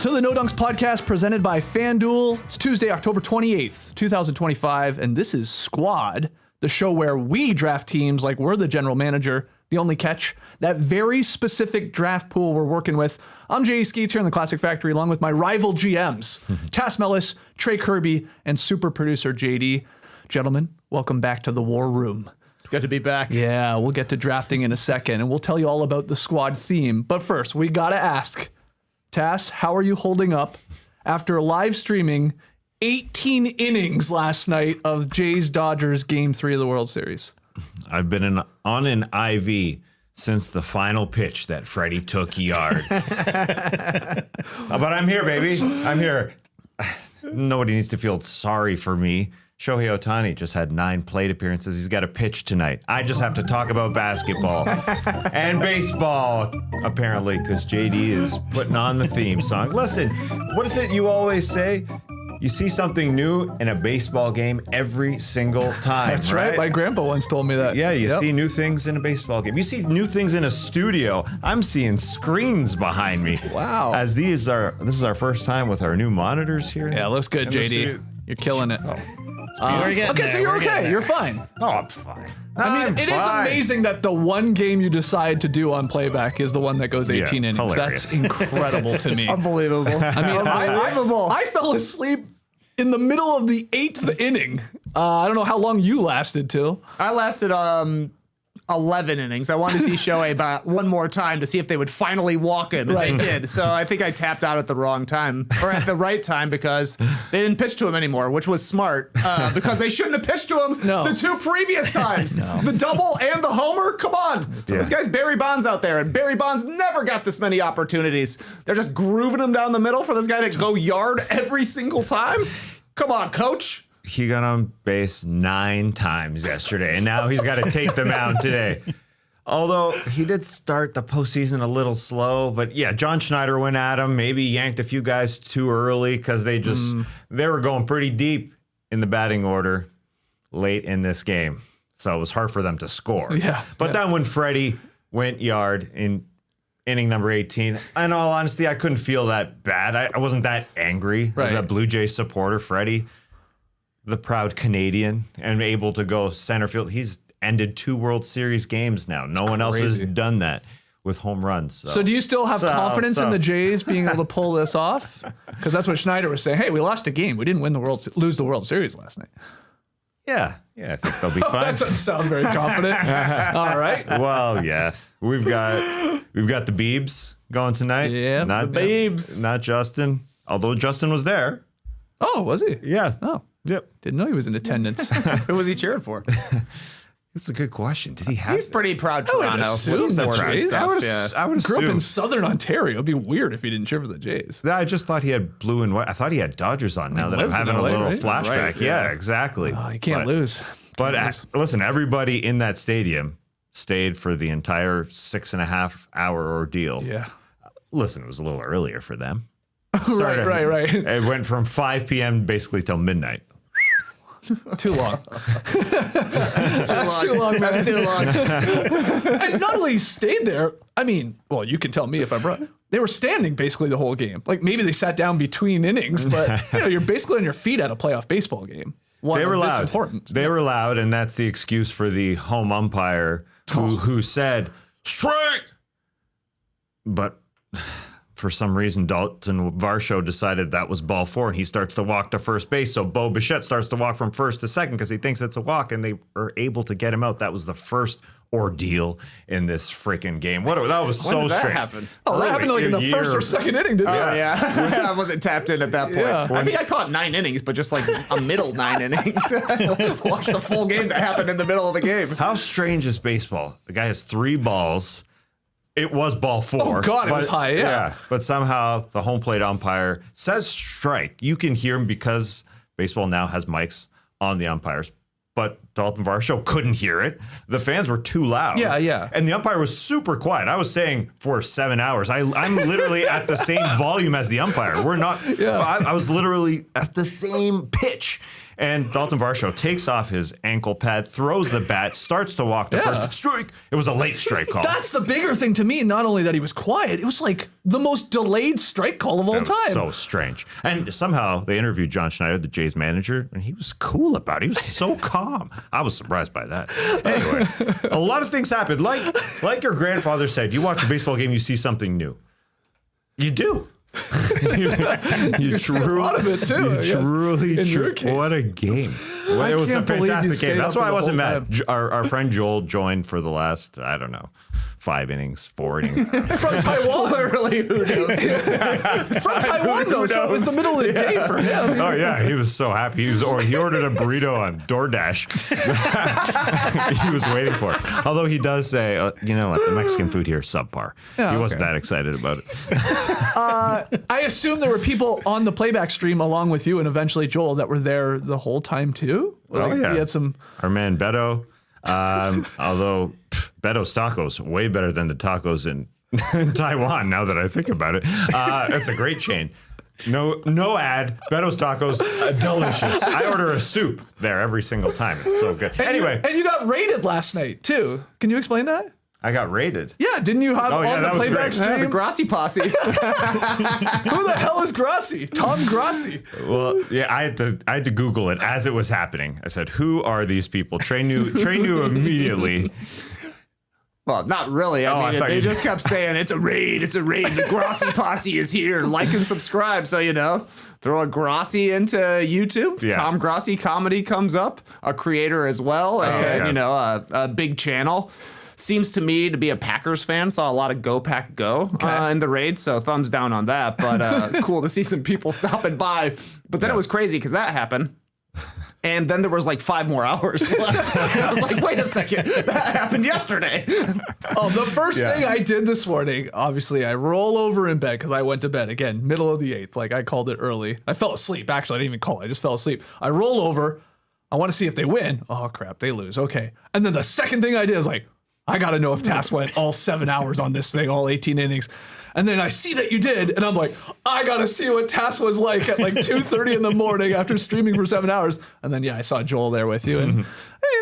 to the No Dunks podcast presented by FanDuel. It's Tuesday, October 28th, 2025, and this is Squad, the show where we draft teams like we're the general manager. The only catch, that very specific draft pool we're working with. I'm Jay Skeets here in the Classic Factory, along with my rival GMs, Tass Mellis, Trey Kirby, and super producer JD. Gentlemen, welcome back to the War Room. Good to be back. Yeah, we'll get to drafting in a second, and we'll tell you all about the squad theme. But first, we gotta ask, Tass, how are you holding up after live streaming 18 innings last night of Jays Dodgers Game 3 of the World Series? I've been on an IV since the final pitch that Freddie took yard. But I'm here, baby. I'm here. Nobody needs to feel sorry for me. Shohei Ohtani just had 9 plate appearances. He's got a pitch tonight. I just have to talk about basketball and baseball, apparently, because JD is putting on the theme song. Listen, what is it you always say? You see something new in a baseball game every single time. That's right. My grandpa once told me that. Yeah, you see new things in a baseball game. You see new things in a studio. I'm seeing screens behind me. Wow. As this is our first time with our new monitors here. Yeah, looks good, JD. You're killing it. Okay, so you're okay. You're fine. Oh, I'm fine. I mean, it is amazing that the one game you decide to do on playback is the one that goes 18 innings. Hilarious. That's incredible to me. Unbelievable. I mean, I fell asleep in the middle of the 8th inning. I don't know how long you lasted till. I lasted 11 innings. I wanted to see Shohei about one more time to see if they would finally walk him. And they did. So I think I tapped out at the wrong time, or at the right time, because they didn't pitch to him anymore, which was smart, because they shouldn't have pitched to him the 2 previous times. The double and the homer. Come on. This guy's Barry Bonds out there, and Barry Bonds never got this many opportunities. They're just grooving him down the middle for this guy to go yard every single time. Come on, coach. He got on base 9 times yesterday, and now he's got to take them out today. Although he did start the postseason a little slow, but yeah, John Schneider went at him, maybe yanked a few guys too early because they were going pretty deep in the batting order late in this game. So it was hard for them to score. But then when Freddie went yard in inning number 18, in all honesty, I couldn't feel that bad. I wasn't that angry as a Blue Jays supporter. Freddie, the proud Canadian, and able to go center field. He's ended 2 World Series games now. No one else has done that with home runs. So do you still have confidence in the Jays being able to pull this off? Because that's what Schneider was saying. Hey, we lost a game. We didn't lose the World Series last night. Yeah, I think they'll be fine. That doesn't sound very confident. All right. Well, yeah, we've got the Beebs going tonight. Yeah, not the Beebs, not Justin. Although Justin was there. Oh, was he? Yeah. Oh. Yep. Didn't know he was in attendance. Who was he cheering for? That's a good question. Did he have? He's pretty proud Toronto. I would I would grew up assume. in Southern Ontario. It'd be weird if he didn't cheer for the Jays. I just thought he had blue and white. I thought he had Dodgers on. Now that I'm having a little flashback. Right, yeah, exactly. Oh, you can't lose. Listen, everybody in that stadium stayed for the entire 6.5-hour ordeal. Yeah. Listen, it was a little earlier for them. Right. It went from 5 p.m. basically till midnight. Too long. That's too long, man. That's too long. And not only stayed there, I mean, well, you can tell me if I'm right. They were standing basically the whole game. Like maybe they sat down between innings, but you're basically on your feet at a playoff baseball game. They were loud. They were loud, and that's the excuse for the home umpire who said strike. But for some reason, Dalton Varsho decided that was ball 4, and he starts to walk to first base. So Bo Bichette starts to walk from first to second because he thinks it's a walk, and they are able to get him out. That was the first ordeal in this freaking game. That was so strange. When did that happen? Oh, that happened like in the first or second inning, didn't it? Oh, yeah. I wasn't tapped in at that point. Yeah. I think I caught 9 innings, but just like a middle 9 innings. Watch the full game that happened in the middle of the game. How strange is baseball? The guy has 3 balls. It was ball 4. Oh, God, it was high, yeah. But somehow the home plate umpire says strike. You can hear him because baseball now has mics on the umpires. But Dalton Varsho couldn't hear it. The fans were too loud. Yeah. And the umpire was super quiet. I was saying for 7 hours, I'm literally at the same volume as the umpire. We're not. Yeah. I was literally at the same pitch. And Dalton Varsho takes off his ankle pad, throws the bat, starts to walk the first strike. It was a late strike call. That's the bigger thing to me. Not only that he was quiet, it was like the most delayed strike call of all time. So strange. And somehow they interviewed John Schneider, the Jays manager, and he was cool about it. He was so calm. I was surprised by that. Anyway, a lot of things happened. Like your grandfather said, you watch a baseball game, you see something new. You do. you see a lot of it too. You truly. What a game. It was a fantastic game. That's why I wasn't mad. Our friend Joel joined for the last, I don't know, 5 innings, 4 innings. From Taiwan. Literally, who knows? From Taiwan, though, so it was the middle of the day for him. Oh, yeah, he was so happy. He ordered a burrito on DoorDash. He was waiting for it. Although he does say, you know what, the Mexican food here is subpar. He wasn't that excited about it. I assume there were people on the playback stream along with you and eventually Joel that were there the whole time, too. Like, We had some. Our man Beto, although Beto's tacos way better than the tacos in Taiwan. Now that I think about it, it's a great chain. No ad. Beto's tacos, delicious. I order a soup there every single time. It's so good. And you got raided last night too. Can you explain that? I got raided. Yeah, didn't you have on the playback stream? The Grassi posse. Who the hell is Grassi? Tom Grassi. Well, yeah, I had to Google it as it was happening. I said, "Who are these people?" Trey knew immediately. Well, not really. I mean, they just kept saying, it's a raid. The Grassi posse is here. Like and subscribe. So, throw a Grassi into YouTube. Yeah. Tom Grassi comedy comes up. A creator as well. And, a big channel. Seems to me to be a Packers fan. Saw a lot of Go Pack Go in the raid. So thumbs down on that. But cool to see some people stopping by. But then it was crazy because that happened. And then there was like 5 more hours left. I was like, wait a second, that happened yesterday. The first thing I did this morning, obviously, I roll over in bed because I went to bed, again, middle of the 8th. Like, I called it early. I fell asleep. Actually, I didn't even call it. I just fell asleep. I roll over. I want to see if they win. Oh, crap, they lose. Okay. And then the second thing I did was like, I got to know if Tass went all 7 hours on this thing, all 18 innings. And then I see that you did, and I'm like, I gotta see what Tass was like at like 2:30 in the morning after streaming for 7 hours. And then I saw Joel there with you, and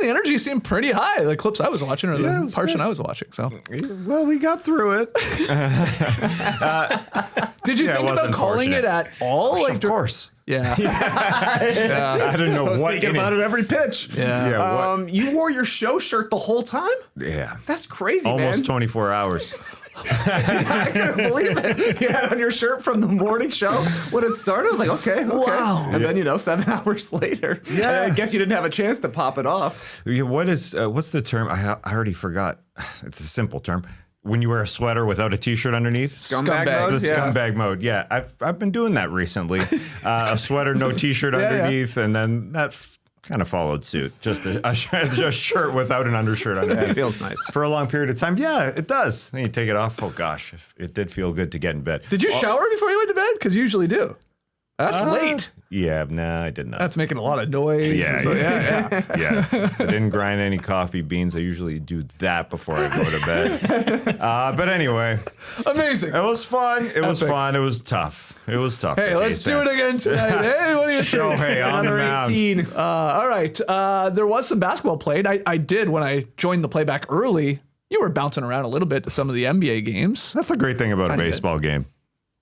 the energy seemed pretty high. The clips I was watching, or the portion I was watching. So, well, we got through it. Did you think about calling it at all? Of course. Yeah. I didn't know I was what thinking about it every pitch. Yeah. You wore your show shirt the whole time? Yeah. That's crazy, man. Almost 24 hours. I couldn't believe it. You had on your shirt from the morning show when it started. I was like, okay. Wow. And then 7 hours later, I guess you didn't have a chance to pop it off. What's the term? I already forgot. It's a simple term. When you wear a sweater without a t-shirt underneath. Scumbag mode. The scumbag mode. Yeah, I've been doing that recently. A sweater, no t-shirt underneath, and then that kind of followed suit. Just a shirt without an undershirt underneath. It feels nice. For a long period of time. Yeah, it does. Then you take it off. Oh, gosh. It did feel good to get in bed. Did you shower before you went to bed? Because you usually do. That's late. Yeah, no, I did not. That's making a lot of noise. Yeah. I didn't grind any coffee beans. I usually do that before I go to bed. But anyway. Amazing. It was fun. It was fun. It was tough. Hey, let's do it again tonight. Hey, what do you think? Shohei on the mound. 18. All right. There was some basketball played. I did when I joined the playback early. You were bouncing around a little bit to some of the NBA games. That's a great thing about a baseball game.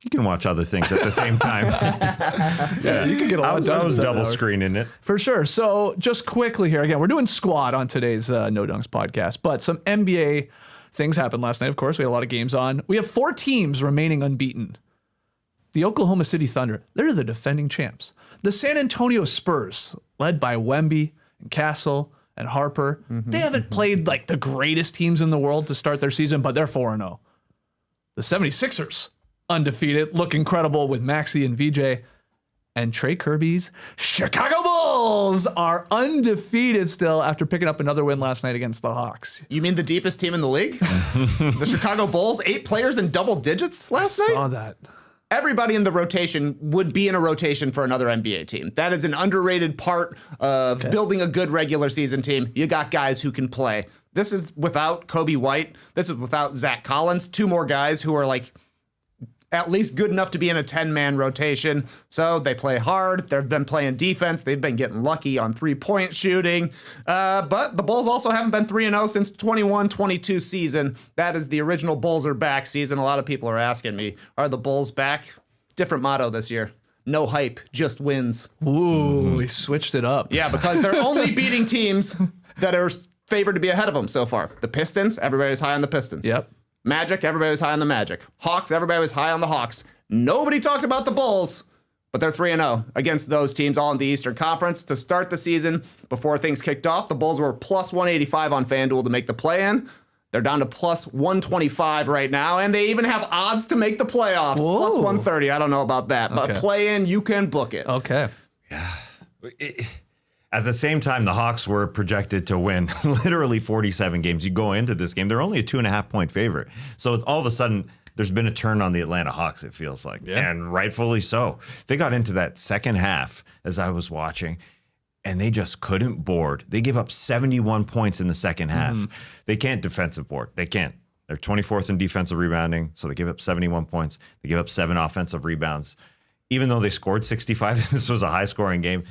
You can watch other things at the same time. You can get a lot done. I was double screening it. For sure. So just quickly here, again, we're doing squad on today's No Dunks podcast, but some NBA things happened last night. Of course, we had a lot of games on. We have 4 teams remaining unbeaten. The Oklahoma City Thunder, they're the defending champs. The San Antonio Spurs, led by Wemby and Castle and Harper, they haven't played like the greatest teams in the world to start their season, but they're 4-0. The 76ers, undefeated, look incredible with Maxey and VJ. And Trey Kirby's Chicago Bulls are undefeated still after picking up another win last night against the Hawks. You mean the deepest team in the league? The Chicago Bulls, 8 players in double digits last night? I saw that. Everybody in the rotation would be in a rotation for another NBA team. That is an underrated part of building a good regular season team. You got guys who can play. This is without Kobe White. This is without Zach Collins. 2 more guys who are like at least good enough to be in a 10-man rotation. So they play hard. They've been playing defense. They've been getting lucky on 3-point shooting. But the Bulls also haven't been 3-0 since 21-22 season. That is the original Bulls are back season. A lot of people are asking me, are the Bulls back? Different motto this year. No hype, just wins. Ooh, he switched it up. Yeah, because they're only beating teams that are favored to be ahead of them so far. The Pistons, everybody was high on the Pistons. Yep. Magic, everybody was high on the Magic. Hawks, everybody was high on the Hawks. Nobody talked about the Bulls, but they're 3-0 against those teams all in the Eastern Conference. To start the season, before things kicked off, the Bulls were plus 185 on FanDuel to make the play-in. They're down to plus 125 right now, and they even have odds to make the playoffs. Whoa. Plus 130. I don't know about that, but Okay. play-in, you can book it. Okay. At the same time, the Hawks were projected to win literally 47 games. You go into this game, they're only a 2.5-point favorite. So all of a sudden, there's been a turn on the Atlanta Hawks, it feels like. Yeah. And rightfully so. They got into that second half as I was watching, and they just couldn't board. They gave up 71 points in the second half. They can't defensive board. They can't. They're 24th in defensive rebounding, so they give up 71 points. They give up 7 offensive rebounds. Even though they scored 65, this was a high-scoring game.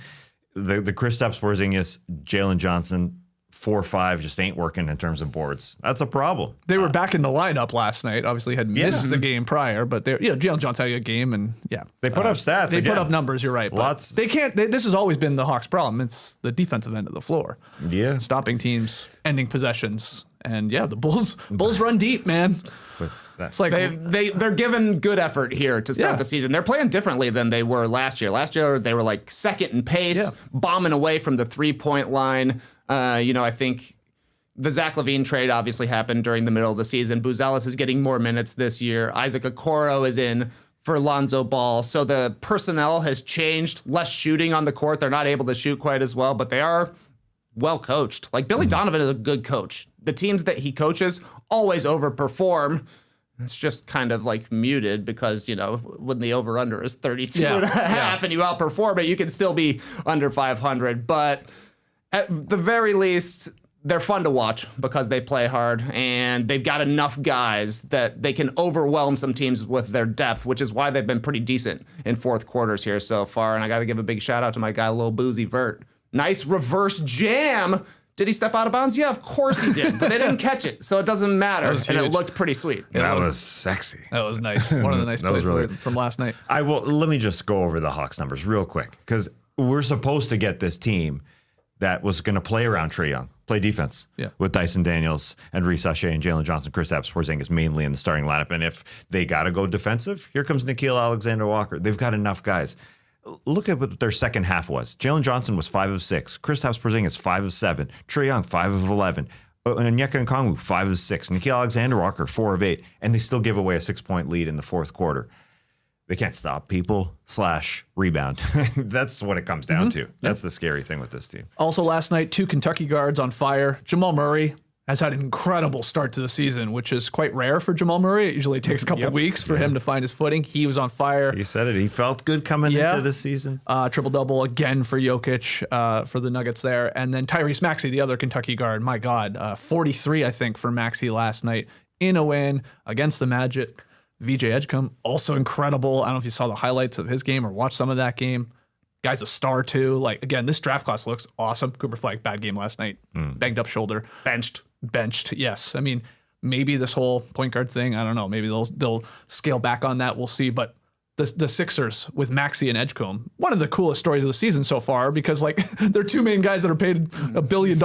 The Kristaps Porzingis, Jalen Johnson, 4-5 just ain't working in terms of boards. That's a problem. They were back in the lineup last night. Obviously had missed the game prior, but they're Jalen Johnson had a game, and They put up stats. They again. put up numbers. You're right. But Lots. They can't. This has always been the Hawks' problem. It's the defensive end of the floor. Yeah. Stopping teams, ending possessions, and the Bulls run deep, man. But It's like They're giving good effort here to start Yeah. the season. They're playing differently than they were last year. Last year, they were like second in pace, bombing away from the 3-point line. I think the Zach LaVine trade obviously happened during the middle of the season. Buzelis is getting more minutes this year. Isaac Okoro is in for Lonzo Ball. So the personnel has changed. Less shooting on the court. They're not able to shoot quite as well, but they are well coached. Like Billy Donovan is a good coach. The teams that he coaches always overperform. It's just kind of like muted because, when the over-under is 32 and a half and you outperform it, you can still be under 500. But at the very least, they're fun to watch because they play hard and they've got enough guys that they can overwhelm some teams with their depth, which is why they've been pretty decent in fourth quarters here so far. And I got to give a big shout out to my guy, Lil Boozy Vert. Nice reverse jam. Did he step out of bounds? Yeah, of course he did, but they didn't catch it, so it doesn't matter. And it looked pretty sweet. that was sexy. that was nice. One of the nice plays from last night. Let me just go over the Hawks numbers real quick because we're supposed to get this team that was going to play around Trae Young, play defense with Dyson Daniels and Reece Sachet and Jalen Johnson, Kristaps Porzingis mainly in the starting lineup. And if they got to go defensive, here comes Nickeil Alexander-Walker. They've got enough guys. Look at what their second half was. Jalen Johnson was 5 of 6. Kristaps Porzingis 5 of 7. Trae Young 5 of 11. Onyeka Okongwu 5 of 6. Nickeil Alexander-Walker 4 of 8. And they still give away a 6-point lead in the fourth quarter. They can't stop people / rebound. That's what it comes down to. That's the scary thing with this team. Also last night, 2 Kentucky guards on fire. Jamal Murray has had an incredible start to the season, which is quite rare for Jamal Murray. It usually takes a couple weeks for him to find his footing. He was on fire. He said it. He felt good coming into this season. Triple-double again for Jokic for the Nuggets there. And then Tyrese Maxey, the other Kentucky guard. My God, 43, I think, for Maxey last night in a win against the Magic. VJ Edgecombe, also incredible. I don't know if you saw the highlights of his game or watched some of that game. Guy's a star, too. Like, again, this draft class looks awesome. Cooper Flag, bad game last night. Banged up shoulder. Benched, yes. I mean, maybe this whole point guard thing, I don't know. Maybe they'll scale back on that. We'll see. But the Sixers with Maxey and Edgecombe, one of the coolest stories of the season so far because, like, they're 2 main guys that are paid $1 billion.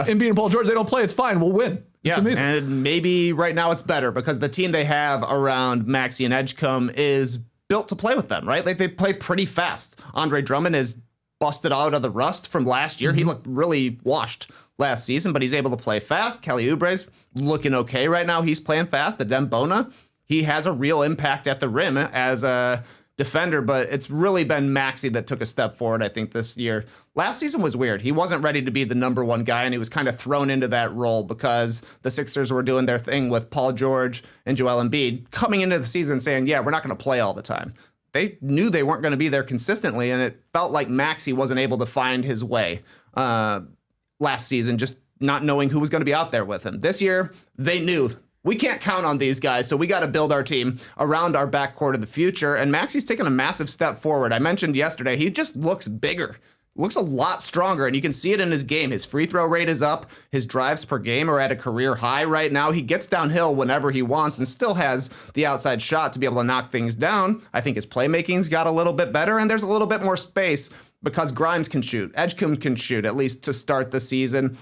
And being Paul George, they don't play. It's fine. We'll win. It's amazing. And maybe right now it's better because the team they have around Maxey and Edgecombe is built to play with them, right? Like, they play pretty fast. Andre Drummond is busted out of the rust from last year. He looked really washed last season, but he's able to play fast. Kelly Oubre's looking okay right now. He's playing fast. Adem Bona, he has a real impact at the rim as a defender, but it's really been Maxey that took a step forward, I think, this year. Last season was weird. He wasn't ready to be the number one guy, and he was kind of thrown into that role because the Sixers were doing their thing with Paul George and Joel Embiid coming into the season saying, yeah, we're not going to play all the time. They knew they weren't going to be there consistently, and it felt like Maxey wasn't able to find his way last season, just not knowing who was going to be out there with him. This year, they knew we can't count on these guys, so we got to build our team around our backcourt of the future. And Maxi's taken a massive step forward. I mentioned yesterday, he just looks bigger. Looks a lot stronger, and you can see it in his game. His free throw rate is up. His drives per game are at a career high right now. He gets downhill whenever he wants and still has the outside shot to be able to knock things down. I think his playmaking's got a little bit better, and there's a little bit more space because Grimes can shoot. Edgecombe can shoot, at least to start the season.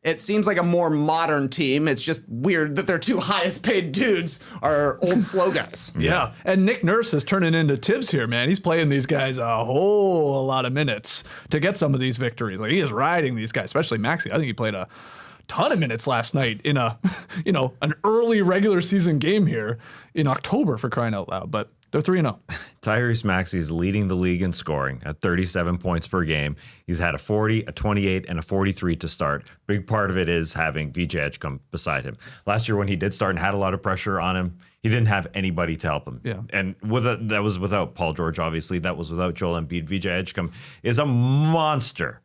It seems like a more modern team. It's just weird that their two highest paid dudes are old slow guys. Yeah. And Nick Nurse is turning into Tibbs here, man. He's playing these guys a whole lot of minutes to get some of these victories. Like, he is riding these guys, especially Maxey. I think he played a ton of minutes last night in a, an early regular season game here in October, for crying out loud. But they're 3-0. Tyrese Maxey is leading the league in scoring at 37 points per game. He's had a 40, a 28, and a 43 to start. Big part of it is having VJ Edgecombe beside him. Last year when he did start and had a lot of pressure on him, he didn't have anybody to help him. Yeah. And that was without Paul George, obviously. That was without Joel Embiid. VJ Edgecombe is a monster.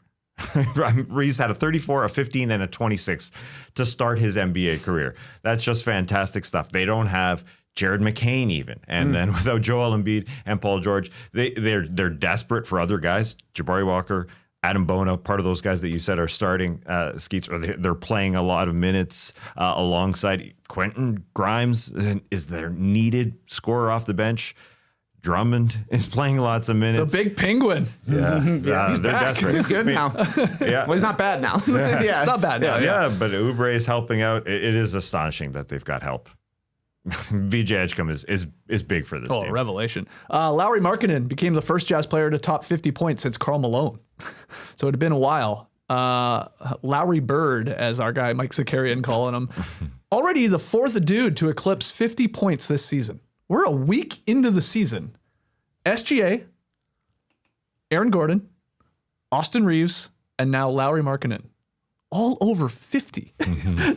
He's had a 34, a 15, and a 26 to start his NBA career. That's just fantastic stuff. They don't have Jared McCain even. And then without Joel Embiid and Paul George, they're desperate for other guys. Jabari Walker, Adam Bono, part of those guys that you said are starting Skeets, or they're playing a lot of minutes alongside Quentin Grimes is their needed scorer off the bench. Drummond is playing lots of minutes. The big penguin. Yeah, He's they're back. desperate. He's good now. Yeah. Well, he's not bad now. It's not bad now. Yeah, but Oubre is helping out. It is astonishing that they've got help. VJ Edgecombe is big for this team. Revelation. Lauri Markkanen became the first Jazz player to top 50 points since Karl Malone. So it had been a while. Lowry Bird, as our guy Mike Zakarian calling him, already the fourth dude to eclipse 50 points this season. We're a week into the season. SGA, Aaron Gordon, Austin Reeves, and now Lauri Markkanen. All over 50.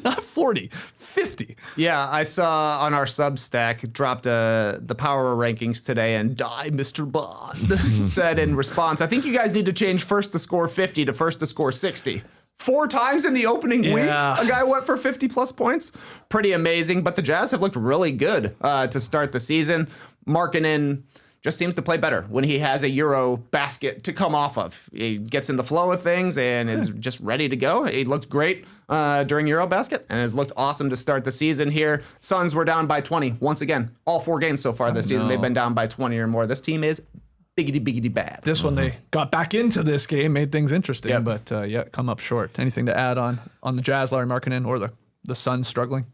Not 40, 50. Yeah, I saw on our Substack, dropped the power rankings today, and Die Mr. Bond said in response, I think you guys need to change first to score 50 to first to score 60. 4 times in the opening week, a guy went for 50-plus points. Pretty amazing, but the Jazz have looked really good to start the season. Markkanen just seems to play better when he has a Euro basket to come off of. He gets in the flow of things and is just ready to go. He looked great during Euro basket and has looked awesome to start the season here. Suns were down by 20 once again. All 4 games so far this season, they've been down by 20 or more. This team is biggity bad. This one, they got back into this game, made things interesting, but come up short. Anything to add on the Jazz, Lauri Markkanen, or the Suns struggling?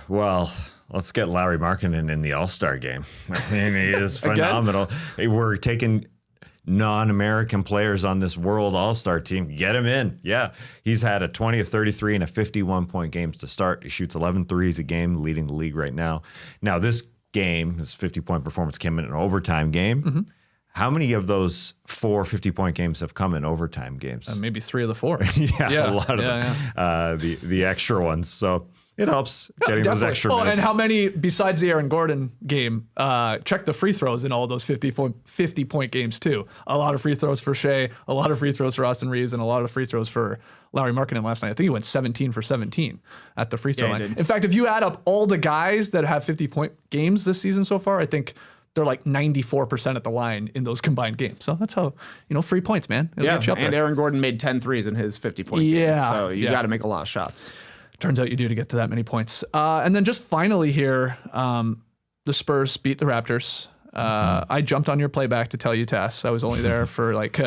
Well, let's get Lauri Markkanen in the All-Star game. I mean, he is phenomenal. We're taking non-American players on this World All-Star team. Get him in. Yeah. He's had a 20 of 33 and a 51-point games to start. He shoots 11 threes a game, leading the league right now. Now, this game, this 50-point performance came in an overtime game. Mm-hmm. How many of those 4 50-point games have come in overtime games? Maybe 3 of the 4. A lot of them. The extra ones. So it helps getting those extra minutes. And how many, besides the Aaron Gordon game, check the free throws in all those 50-point games too. A lot of free throws for Shea, a lot of free throws for Austin Reeves, and a lot of free throws for Lauri Markkanen last night. I think he went 17 for 17 at the free throw line. In fact, if you add up all the guys that have 50-point games this season so far, I think they're like 94% at the line in those combined games. So that's how, free points, man. It'll get you up there. Aaron Gordon made 10 threes in his 50-point game. So you got to make a lot of shots. Turns out you do to get to that many points. And then just finally here, the Spurs beat the Raptors. I jumped on your playback to tell you, Tess. I was only there for like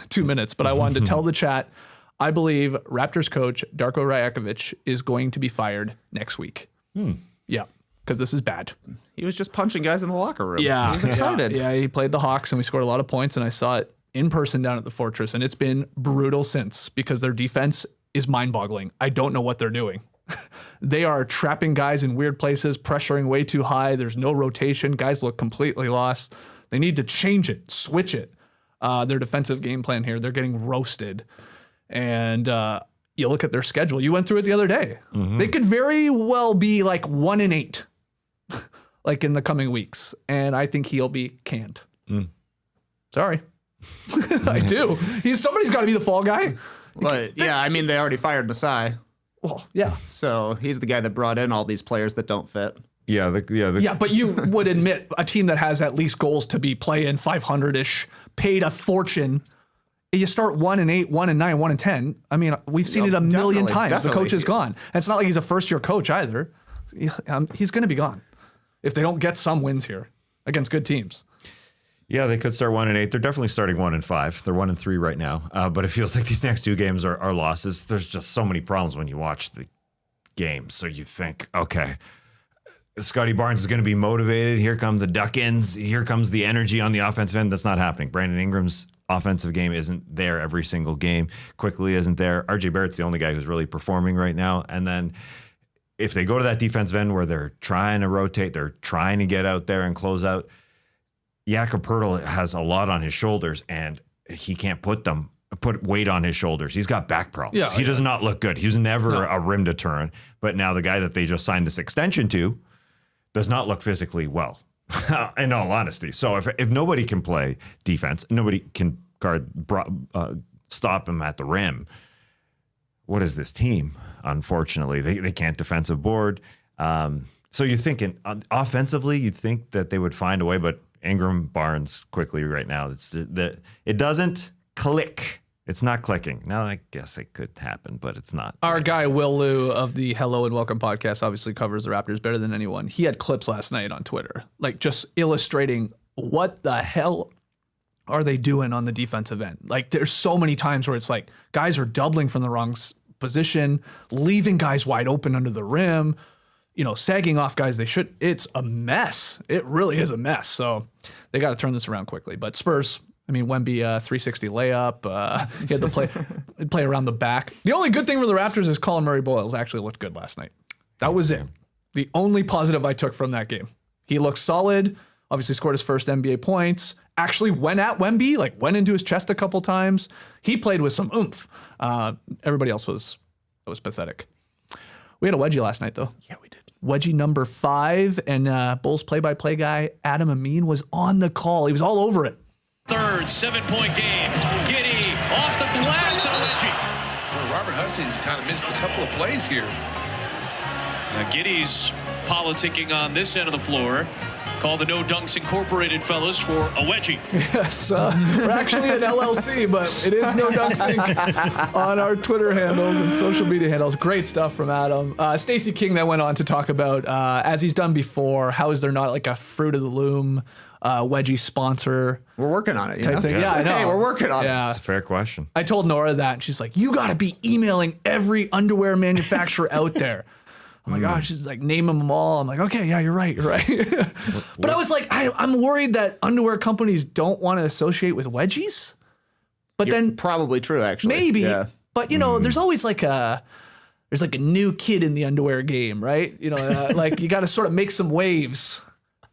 2 minutes, but I wanted to tell the chat, I believe Raptors coach Darko Rajakovic is going to be fired next week. Yeah, because this is bad. He was just punching guys in the locker room. Yeah. He was excited. Yeah, he played the Hawks and we scored a lot of points, and I saw it in person down at the Fortress, and it's been brutal since because their defense is mind-boggling. I don't know what they're doing. They are trapping guys in weird places, pressuring way too high. There's no rotation. Guys look completely lost. They need to change it, switch it. Their defensive game plan here, they're getting roasted. And you look at their schedule. You went through it the other day. Mm-hmm. They could very well be like 1-8, like in the coming weeks. And I think he'll be canned. Sorry. I do. Somebody's got to be the fall guy. But yeah, I mean, they already fired Masai. Well, yeah. So he's the guy that brought in all these players that don't fit. Yeah, Yeah, but you would admit a team that has at least goals to be playing 500-ish, paid a forttion. You start 1-8, 1-9, 1-10. I mean, we've seen it a million times. The coach is gone. And it's not like he's a first-year coach either. He's going to be gone if they don't get some wins here against good teams. Yeah, they could start 1-8. They're definitely starting 1-5. They're 1-3 right now. But it feels like these next 2 games are losses. There's just so many problems when you watch the games. So you think, okay, Scotty Barnes is going to be motivated. Here come the duck-ins. Here comes the energy on the offensive end. That's not happening. Brandon Ingram's offensive game isn't there every single game. Quickly isn't there. RJ Barrett's the only guy who's really performing right now. And then if they go to that defensive end where they're trying to rotate, they're trying to get out there and close out, Jakob Poeltl has a lot on his shoulders, and he can't put weight on his shoulders. He's got back problems. Yeah, he does not look good. He was never a rim deterrent. But now the guy that they just signed this extension to does not look physically well, in all honesty. So if nobody can play defense, nobody can stop him at the rim, what is this team? Unfortunately, they can't defensive board. So you're thinking offensively, you'd think that they would find a way, but Ingram, Barnes quickly right now, it doesn't click. It's not clicking. Now, I guess it could happen, but it's not. Our guy, Will Liu of the Hello and Welcome podcast, obviously covers the Raptors better than anyone. He had clips last night on Twitter, like just illustrating what the hell are they doing on the defensive end. Like there's so many times where it's like guys are doubling from the wrong position, leaving guys wide open under the rim, sagging off guys they should. It's a mess. It really is a mess. So they got to turn this around quickly. But Spurs, Wemby 360 layup. He had to play around the back. The only good thing for the Raptors is Colin Murray-Boyles actually looked good last night. That was it. The only positive I took from that game. He looked solid. Obviously scored his first NBA points. Actually went at Wemby, went into his chest a couple times. He played with some oomph. Everybody else was pathetic. We had a wedgie last night, though. Yeah, we did. Wedgie number 5, and Bulls play-by-play guy Adam Amin was on the call. He was all over it. Third 7-point game. Giddey off the glass and a wedgie. Well, Robert Hussey's kind of missed a couple of plays here. Giddey's politicking on this end of the floor. Call the No Dunks Incorporated fellas for a wedgie. Yes, we're actually an LLC, but it is No Dunks Inc. on our Twitter handles and social media handles. Great stuff from Adam. Stacey King then went on to talk about, as he's done before, how is there not like a Fruit of the Loom wedgie sponsor? We're working on it. Type thing. Yeah, I know. Hey, we're working on it. It's a fair question. I told Nora that, and she's like, you got to be emailing every underwear manufacturer out there. I'm like, oh, she's like, name them all. I'm like, okay, yeah, you're right. But I was like, I'm worried that underwear companies don't want to associate with wedgies. But then probably true, actually. maybe. Yeah. But there's always like a new kid in the underwear game, right? Like you got to sort of make some waves,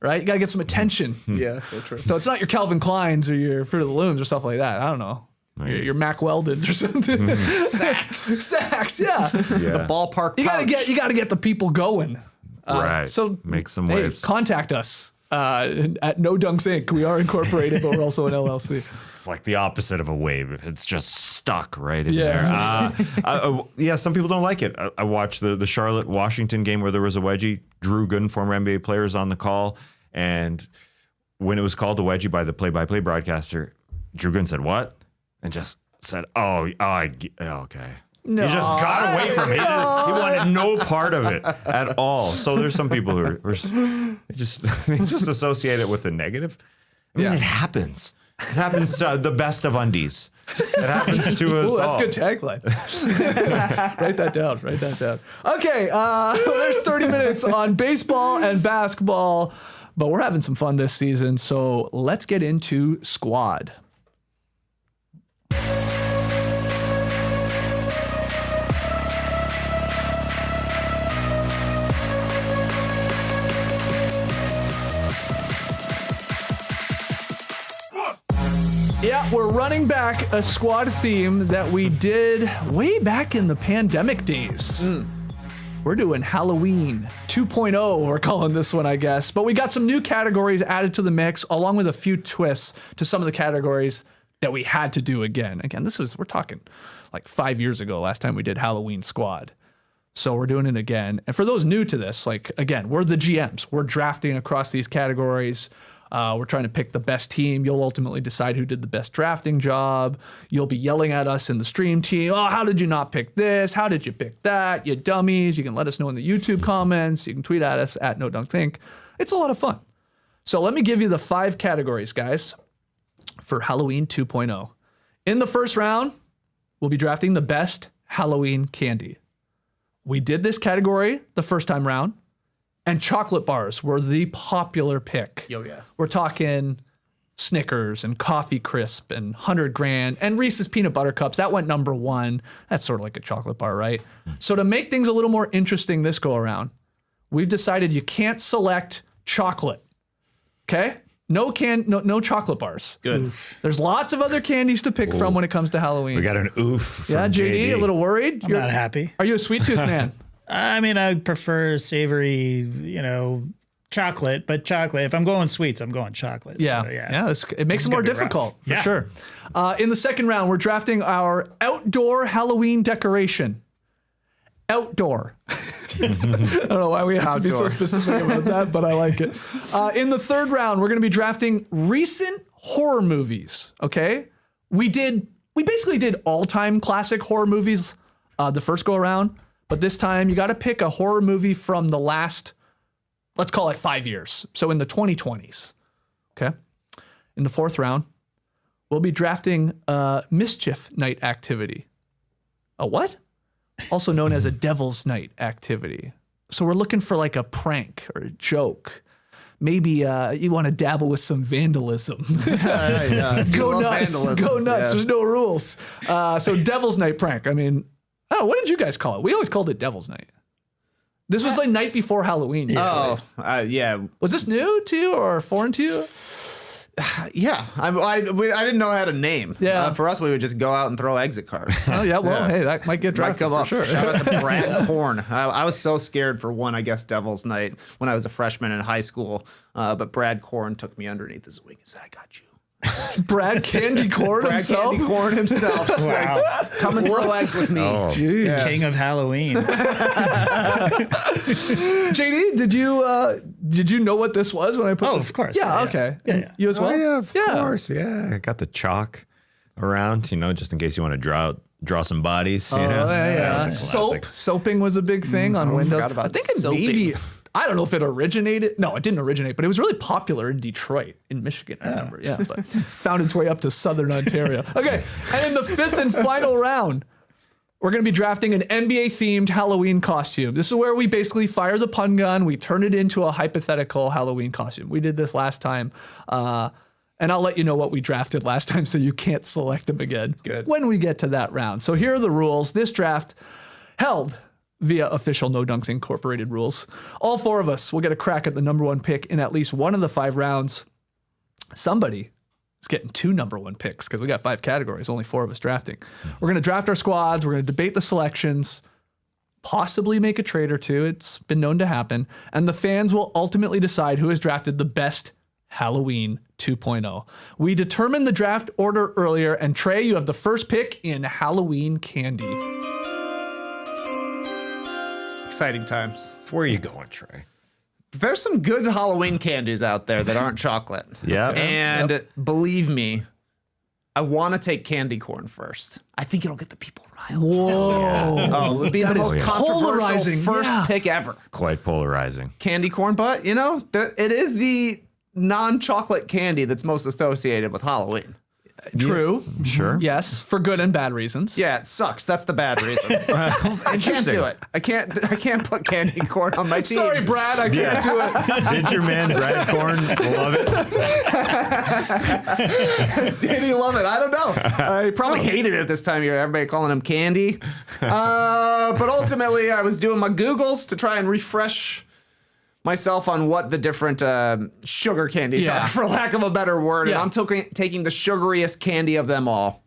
right? You got to get some attention. Yeah, so true. So it's not your Calvin Kleins or your Fruit of the Looms or stuff like that. I don't know. Your Mac Weldons or something. Sacks, yeah. The ballpark. You gotta get the people going. Right. So make some waves. Contact us at No Dunks Inc. We are incorporated, but we're also an LLC. It's like the opposite of a wave. It's just stuck right in there. Some people don't like it. I watched the Charlotte-Washington game where there was a wedgie. Drew Gooden, former NBA players, on the call. And when it was called a wedgie by the play-by-play broadcaster, Drew Gooden said, what? And just said, okay. No, he just got away from it. He wanted no part of it at all. So there's some people who are just associate it with the negative. I mean, it happens. It happens to the best of undies. It happens to us. That's all. good tagline. Write that down. Okay, there's 30 minutes on baseball and basketball, but we're having some fun this season. So let's get into Squad. Yeah, we're running back a squad theme that we did way back in the pandemic days. We're doing Halloween 2.0, we're calling this one, I guess. But we got some new categories added to the mix, along with a few twists to some of the categories that we had to do again. Again, we're talking like 5 years ago, last time we did Halloween Squad. So we're doing it again. And for those new to this, like, again, we're the GMs. We're drafting across these categories. We're trying to pick the best team. You'll ultimately decide who did the best drafting job. You'll be yelling at us in the stream team. Oh, how did you not pick this? How did you pick that? You dummies. You can let us know in the YouTube comments. You can tweet at us at NoDunkThink. It's a lot of fun. So let me give you the 5 categories, guys, for Halloween 2.0. In the first round, we'll be drafting the best Halloween candy. We did this category the first time round, and chocolate bars were the popular pick. Yo, yeah. We're talking Snickers and Coffee Crisp and 100 Grand and Reese's Peanut Butter Cups. That went number 1. That's sort of like a chocolate bar, right? So to make things a little more interesting this go around, we've decided you can't select chocolate. Okay? No chocolate bars. Good. Oof. There's lots of other candies to pick from when it comes to Halloween. We got an oof from yeah, JD, a little worried? I'm not happy. Are you a sweet tooth man? I mean, I prefer savory, chocolate, but chocolate. If I'm going sweets, I'm going chocolate. Yeah. So, yeah. It makes it more gonna be rough. difficult, for Yeah. sure. In the second round, we're drafting our outdoor Halloween decoration. Outdoor. I don't know why we have to be so Outdoor. specific about that, but I like it. In the third round, we're going to be drafting recent horror movies. Okay, we basically did all-time classic horror movies the first go around, but this time you got to pick a horror movie from the last, let's call it 5 years. So in the 2020s. Okay. In the fourth round, we'll be drafting Mischief Night Activity. A what? Also known as a Devil's Night Activity. So we're looking for like a prank or a joke. Maybe you want to dabble with some vandalism. Go nuts. Go nuts. Yeah. There's no rules. So Devil's Night prank. I mean, what did you guys call it? We always called it Devil's Night. This was like night before Halloween. Oh, yeah. Was this new to you or foreign to you? Yeah. I didn't know I had a name. Yeah. For us, we would just go out and throw exit cards. Oh, yeah. Well, hey, that might get Might drafted come for up. sure. Shout out to Brad Korn. I was so scared for one, I guess, Devil's Night when I was a freshman in high school. But Brad Korn took me underneath his wing and said, I got you. Brad Candy Corn Brad himself. Candy Korn himself. Wow. Like, come and throw eggs with me. Oh. Yeah. King of Halloween. JD, did you know what this was when I put? Oh, this? of course. Yeah. Yeah. Okay. Yeah. You as well. Oh, yeah, of course. Yeah, I got the chalk around, just in case you want to draw some bodies. Yeah. That's a classic. Soaping was a big thing on Windows. forgot about I think it soaping. maybe. I don't know if it originated. No, it didn't originate, but it was really popular in Detroit, in Michigan. I remember. Yeah, but found its way up to Southern Ontario. Okay, and in the fifth and final round, we're going to be drafting an NBA-themed Halloween costume. This is where we basically fire the pun gun. We turn it into a hypothetical Halloween costume. We did this last time. And I'll let you know what we drafted last time so you can't select them again when we get to that round. So here are the rules. This draft held via official No Dunks Incorporated rules. All 4 of us will get a crack at the number 1 pick in at least one of the 5 rounds. Somebody is getting 2 number 1 picks because we got 5 categories, only 4 of us drafting. We're going to draft our squads. We're going to debate the selections, possibly make a trade or 2. It's been known to happen. And the fans will ultimately decide who has drafted the best Halloween 2.0. We determined the draft order earlier, and Trey, you have the first pick in Halloween candy. Exciting times. Where are you going, Trey? There's some good Halloween candies out there that aren't chocolate. Yeah. And believe me, I want to take candy corn first. I think it'll get the people riled. Whoa. Oh, it would be the most controversial polarizing, first yeah. pick ever. Quite polarizing. Candy corn, but it is the non-chocolate candy that's most associated with Halloween. True. Sure. Yes, for good and bad reasons. Yeah, it sucks. That's the bad reason. I can't do it. I can't put candy corn on my team. Sorry, Brad, I can't do it. Did your man Brad Korn love it? Did he love it? I don't know. He probably hated it this time of year. Everybody calling him candy. But ultimately, I was doing my Googles to try and refresh myself on what the different sugar candies Yeah. are, for lack of a better word. Yeah. And I'm taking the sugariest candy of them all.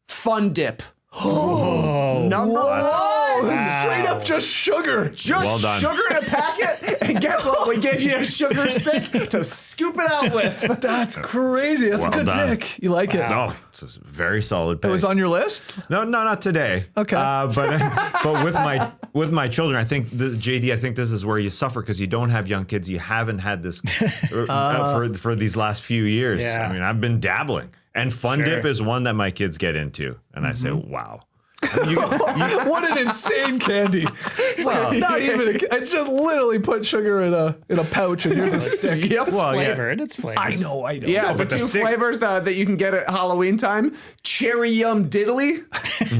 Fun Dip. Number one. Straight up just sugar. Just Well done. sugar in a packet, and guess what? We gave you a sugar stick to scoop it out with. That's crazy. That's Well a good done. pick. You like it? No, it's a very solid pick. It was on your list? No, not today. Okay. But with my children, I think JD, I think this is where you suffer because you don't have young kids. You haven't had this for these last few years. Yeah. I mean, I've been dabbling, and Fun Sure. Dip is one that my kids get into, and I say, wow. What an insane candy. It's like not even it's just literally put sugar in a pouch and here's a stick. Yep. It's flavored. It's flavored. I know. Yeah, the but the two stick- flavors that you can get at Halloween time: cherry yum diddly.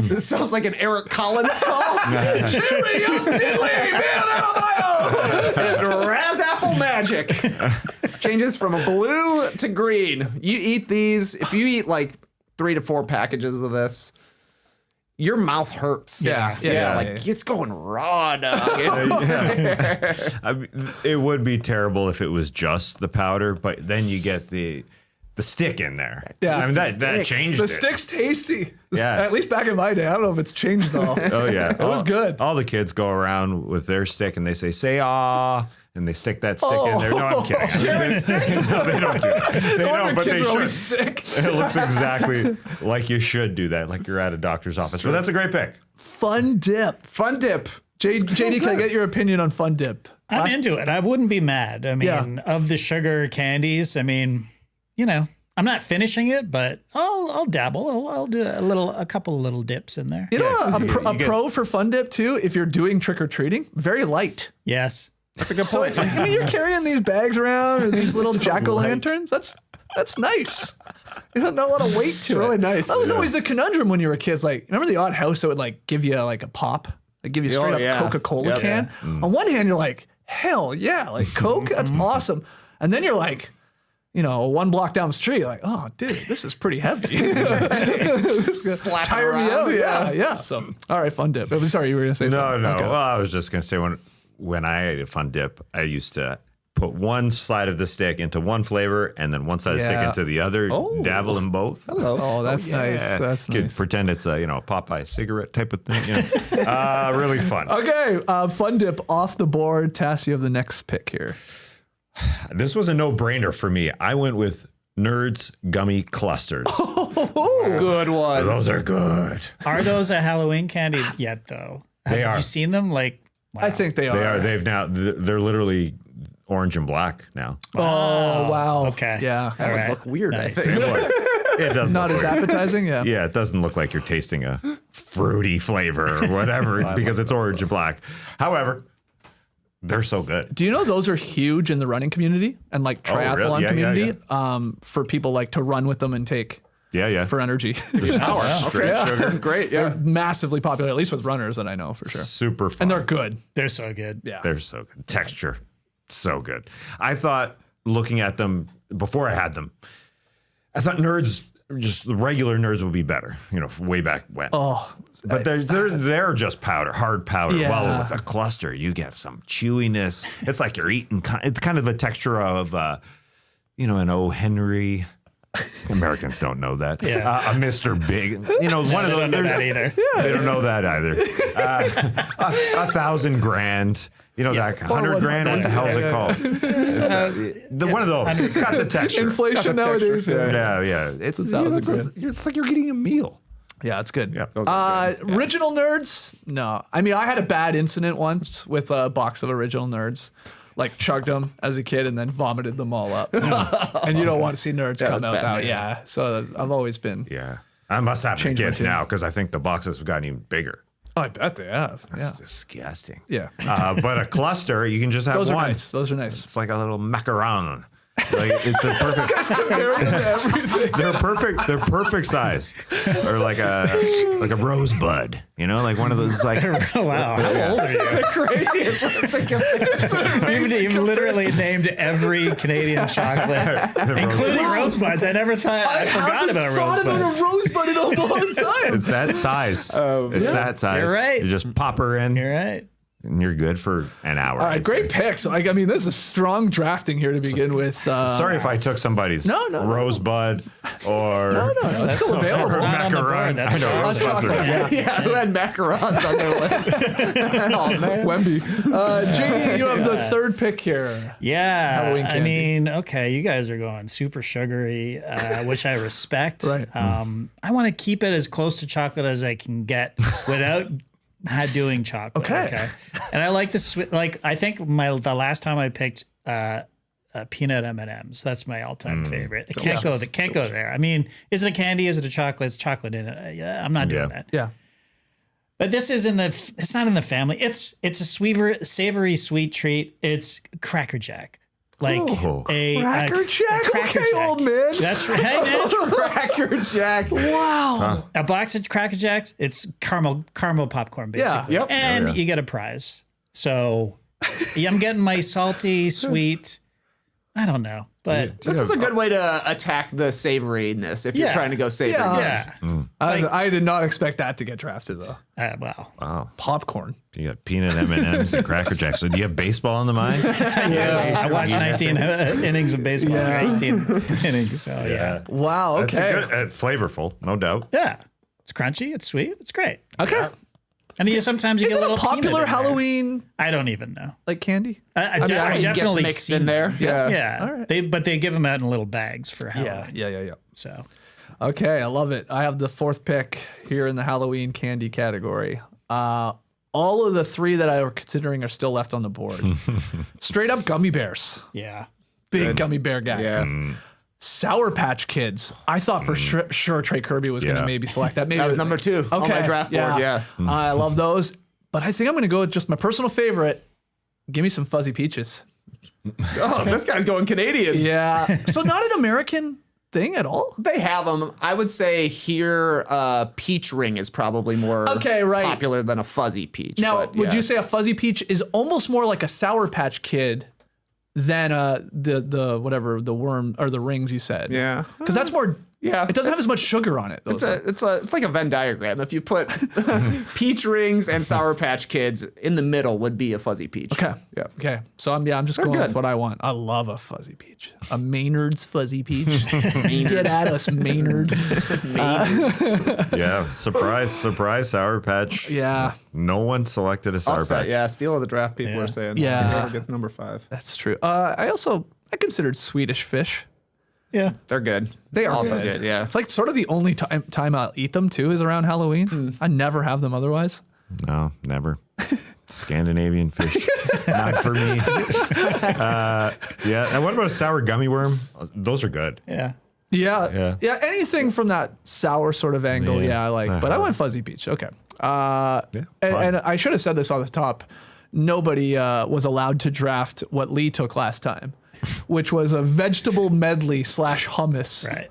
This sounds like an Eric Collins call. Cherry yum diddly, man, and Raz Apple Magic. Changes from a blue to green. You eat these. If you eat like 3 to 4 packages of this, your mouth hurts. Yeah. Like it's going raw, dog. I mean, it would be terrible if it was just the powder, but then you get the stick in there. Yeah. I mean, that changed The it. stick's tasty. Yeah. At least back in my day. I don't know if it's changed at all. Oh yeah, It was good. All the kids go around with their stick and they say ah, and they stick that stick in there. No, I'm kidding. No, they don't do that. They No wonder don't, but kids they are always should. sick. It looks exactly like you should do that, like you're at a doctor's office. But that's a great pick. Fun Dip. Fun Dip. JD, can I get your opinion on Fun Dip? I'm into it. I wouldn't be mad. I mean, of the sugar candies, I mean, I'm not finishing it, but I'll dabble. I'll do a couple of little dips in there. You know, Yeah, a pro for Fun Dip too, if you're doing trick or treating, very light. Yes. That's a good So point. it's like, I mean, you're carrying these bags around or these little jack-o'-lanterns. That's nice. You don't know a lot of weight to it. really nice. That was always the conundrum when you were kids. Like, remember the odd house that would like give you like a pop, like give you a straight up yeah. Coca-Cola Yep. can. On one hand, you're like, hell yeah, like Coke, that's awesome. And then you're like, one block down the street, you're like, oh, dude, this is pretty heavy. Slap it Tire me around, out. Yeah. So, all right, Fun Dip. Sorry, you were going to say No. something. Okay. Well, I was just gonna say when I ate a Fun Dip, I used to put one side of the stick into one flavor and then one side of the stick Yeah. into the other. Dabble in both. Oh, that's nice. That's Could nice. pretend it's a Popeye cigarette type of thing. Really fun. Okay, Fun Dip off the board. Tass, you have the next pick here. This was a no-brainer for me. I went with Nerds Gummy Clusters. Good one. Those are good. Are those a Halloween candy yet, though? They Have are. you seen them? Like, wow. I think they are. They are. They've now. They're literally orange and black now. Oh, wow. Okay. Yeah. All right. Look weird. Nice. I think. It doesn't. Not look as weird. appetizing. Yeah. Yeah, it doesn't look like you're tasting a fruity flavor or whatever because it's orange and black. However, they're so good. Do you know those are huge in the running community and like Oh, really? triathlon Yeah, community? For people like to run with them and take Yeah. for energy. Straight sugar. Great. Yeah. Massively popular, at least with runners that I know for sure. Super fun. And they're good. They're so good. Yeah. They're so good. Texture, so good. I thought looking at them before I had them, I thought Nerds, just the regular Nerds would be better, way back when. Oh, But they're just powder, hard powder. Yeah. Well, with a cluster, you get some chewiness. It's like you're eating. It's kind of a texture of, an O. Henry. Americans don't know that. Yeah. A Mr. Big. One of They those. don't know that either. They don't know that either. 1,000 grand. That 100 grand. What the hell is it called? One of those. It's got the texture. inflation nowadays. Yeah. Yeah. It's 1,000 grand. it's like you're eating a meal. Yeah, it's good. Yeah, those are good. Original Nerds? No. I mean, I had a bad incident once with a box of Original Nerds. Like chugged them as a kid and then vomited them all up. And you don't want to see Nerds come that's out bad, that. yeah. Yeah. So I've always been. Yeah. I must have the Change my kids tune. now because I think the boxes have gotten even bigger. Oh, I bet they have. That's disgusting. Yeah. But a cluster, you can just have Those are one. nice. Those are nice. It's like a little macaron. Like it's a perfect. Comparing them to everything. They're perfect size, or like a rosebud. Like one of those like. Wow. How old are you? Crazy. You've literally named every Canadian chocolate, including rosebuds. I never thought. I forgot about thought rosebud. about a rosebud in a long time. It's that size. It's that size. You're right. You just pop her in. You're right. and you're good for an hour. All right, great picks. Like, I mean, this is strong drafting here to begin with. Sorry if I took somebody's Rosebud or it's still available. Not on the board, macaron. that's I know right. Rosebuds are Yeah, who had macarons on their list? Oh, man. Wemby. JD, you have the third pick here. Yeah, Halloween I candy. mean, okay, you guys are going super sugary, which I respect. Right. I want to keep it as close to chocolate as I can get without doing chocolate. Okay. And I like this. Like, I think the last time I picked peanut M&Ms. That's my all-time favorite. It can't go there. I mean, is it a candy? Is it a chocolate? It's chocolate in it. Yeah, I'm not doing that. Yeah. But this is it's not in the family. It's a savory sweet treat. It's Cracker Jack. Like Cracker Jack? Cracker Okay, Jack. old man. That's right, man. Cracker Jack. Wow. A box of Cracker Jacks, it's caramel popcorn, basically. Yep. And you get a prize. So I'm getting my salty, sweet, I don't know. But This is a good way to attack the savoriness if you're trying to go savory. yeah. I did not expect that to get drafted, though. Well, Wow. Popcorn. You got peanut M&Ms and Cracker Jacks. So do you have baseball on the mind? I watched 19 innings of baseball, or 18 innings. So, yeah. Wow. That's Okay. good, flavorful, no doubt. Yeah. It's crunchy. It's sweet. It's great. Okay. And sometimes you Is get a it a little peanut popular in there. Halloween I don't even know. like candy? I It gets definitely mixed seen in there. Yeah. Yeah. All right. But they give them out in little bags for Halloween. Yeah. So Okay, I love it. I have the fourth pick here in the Halloween candy category. All of the three that I were considering are still left on the board. Straight up gummy bears. yeah. Big gummy bear guy. Yeah. Sour Patch Kids. I thought for sure Trey Kirby was going to Yeah. maybe select that. Maybe That was number 2 on my draft board. Yeah. I love those. But I think I'm going to go with just my personal favorite. Give me some Fuzzy Peaches. Oh, this guy's going Canadian. Yeah. So not an American thing at all? They have them. I would say here, peach ring is probably more popular than a fuzzy peach. Now, but, would you say a Fuzzy Peach is almost more like a Sour Patch Kid than the whatever, the worm or the rings you said? Yeah. Because that's more... Yeah, It doesn't have as much sugar on it. It's like a Venn diagram. If you put peach rings and Sour Patch Kids in the middle, would be a fuzzy peach. Okay. Yeah. Okay. So I'm just going good. with what I want. I love a Fuzzy Peach. A Maynard's Fuzzy Peach. Get at us, Maynard. Yeah, surprise, Sour Patch. Yeah, No one selected a Sour Upset, Patch. yeah. Steal of the draft. People are saying. Yeah. Whoever gets number 5. that's true. I considered Swedish Fish. Yeah. They're good. They are also good. good. Yeah. It's like sort of the only time I'll eat them too is around Halloween. I never have them otherwise. No, never. Scandinavian fish, not for me. Yeah. And what about a sour gummy worm? Those are good. Yeah. Yeah. Anything from that sour sort of angle. Yeah, I like. But I went Fuzzy Peach. Okay. And I should have said this on the top. Nobody was allowed to draft what Lee took last time, which was a vegetable medley / hummus. Right.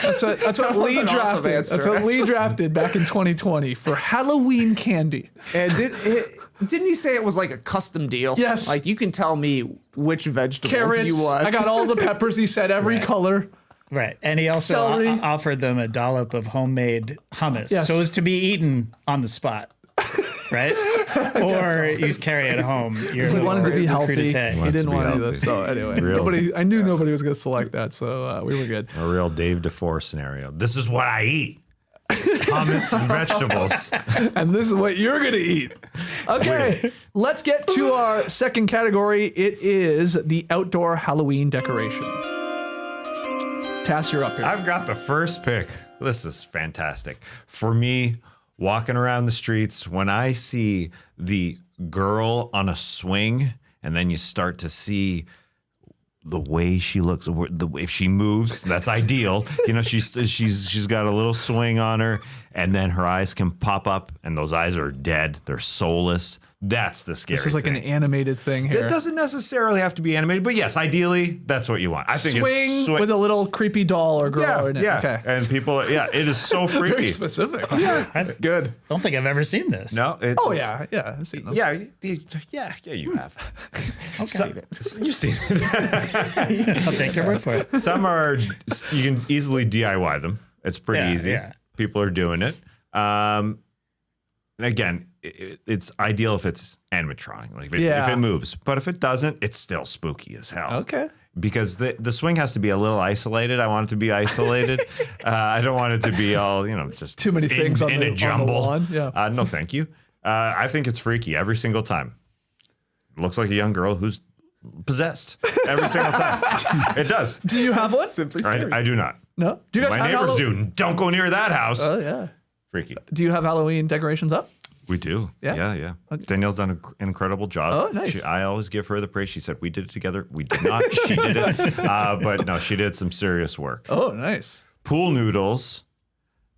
That's what Lee an awesome drafted. answer. That's what Lee drafted back in 2020 for Halloween candy. And didn't he say it was like a custom deal? Yes. Like you can tell me which vegetables Carrots. you want. I got all the peppers. He said every color. Right. And he also Celery. offered them a dollop of homemade hummus. Yes. So as to be eaten on the spot. Right? Or you carry it home. He wanted to be healthy. crudité. He Wanted didn't to be want any of healthy. this. So anyway, Real. I knew nobody was going to select that, so we were good. A real Dave DeFore scenario. This is what I eat. Hummus and vegetables. And this is what you're going to eat. Okay, let's get to our second category. It is the outdoor Halloween decoration. Tass, you're up here. I've got the first pick. This is fantastic. For me, walking around the streets, when I see the girl on a swing, and then you start to see the way she looks, if she moves, that's ideal. You know, she's got a little swing on her, and then her eyes can pop up, and those eyes are dead. They're soulless. That's the scary This is like thing. an animated thing here. It doesn't necessarily have to be animated, but yes, ideally, that's what you want. I think Swing it's with a little creepy doll or girl yeah, in it. yeah. Okay. And people, it is so Very freaky. specific. Good. Don't think I've ever seen this. No, Oh, yeah. I've seen them. yeah, you have. Okay. You've seen it. I'll take your word for it. Some are you can easily DIY them. It's pretty Yeah, easy. yeah. People are doing it. And again, it's ideal if it's animatronic, like if it moves. But if it doesn't, it's still spooky as hell. Okay. Because the swing has to be a little isolated. I want it to be isolated. I don't want it to be all, just Too many things in a jumble. On the lawn. Yeah. No, thank you. I think it's freaky every single time. It looks like a young girl who's possessed every single time. It does. Do you have one? Simply scary. I do not. No. Do you guys My have neighbors do. Don't go near that house. Oh yeah. Freaky. Do you have Halloween decorations up? We do. Yeah? Yeah. Danielle's done an incredible job. Oh, nice. I always give her the praise. She said, we did it together. We did not. She did it. But no, she did some serious work. Oh, nice. Pool noodles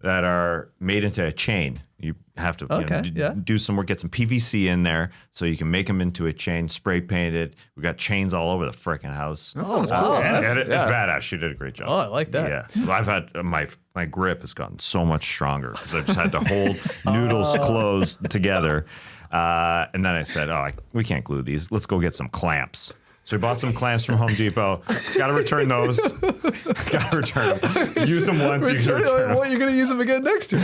that are made into a chain. You have to do some work, get some PVC in there so you can make them into a chain, spray painted. We got chains all over the freaking house. That sounds cool. It's badass. She did a great job. Oh, I like that. Yeah. Well, I've had my grip has gotten so much stronger because I've just had to hold noodles closed together. And then I said, we can't glue these. Let's go get some clamps. So we bought some clamps from Home Depot. Got to return those. Got to return them. Use them once. You can return them. What, you're going to use them again next year?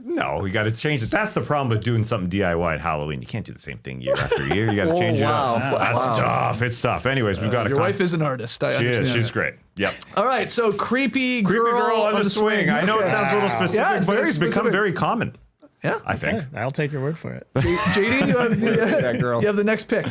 No, we got to change it. That's the problem with doing something DIY at Halloween. You can't do the same thing year after year. You got to change it up. That's tough. It's tough. Anyways, we've got Your wife is an artist. She is. She's great. Yep. All right. So creepy girl on the swing. I know it sounds a little specific, but it's become very common. Yeah. I think. I'll take your word for it. JD, you have that girl. You have the next pick.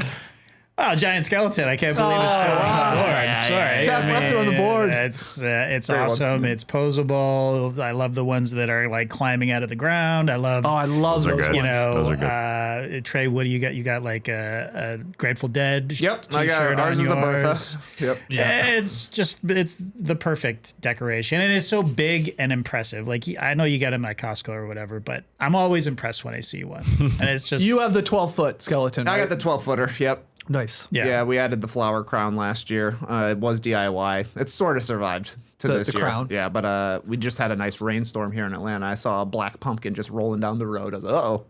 Oh, giant skeleton! I can't believe it's still on the board. Sorry, Tess left it on the board. It's awesome. It's posable. I love the ones that are like climbing out of the ground. I love. I love those ones. Those are good. Trey, what do you got? You got like a Grateful Dead. Yep, T-shirt I got ours on is a Bertha. yours. Yep. Yeah. It's the perfect decoration, and it's so big and impressive. Like I know you got them at Costco or whatever, but I'm always impressed when I see one, and it's just You have the 12-foot skeleton. I right? got the 12-footer. Yep. Nice. Yeah, we added the flower crown last year. It was DIY. It sort of survived to this the year. crown. Yeah, but we just had a nice rainstorm here in Atlanta. I saw a black pumpkin just rolling down the road. I was like, uh-oh.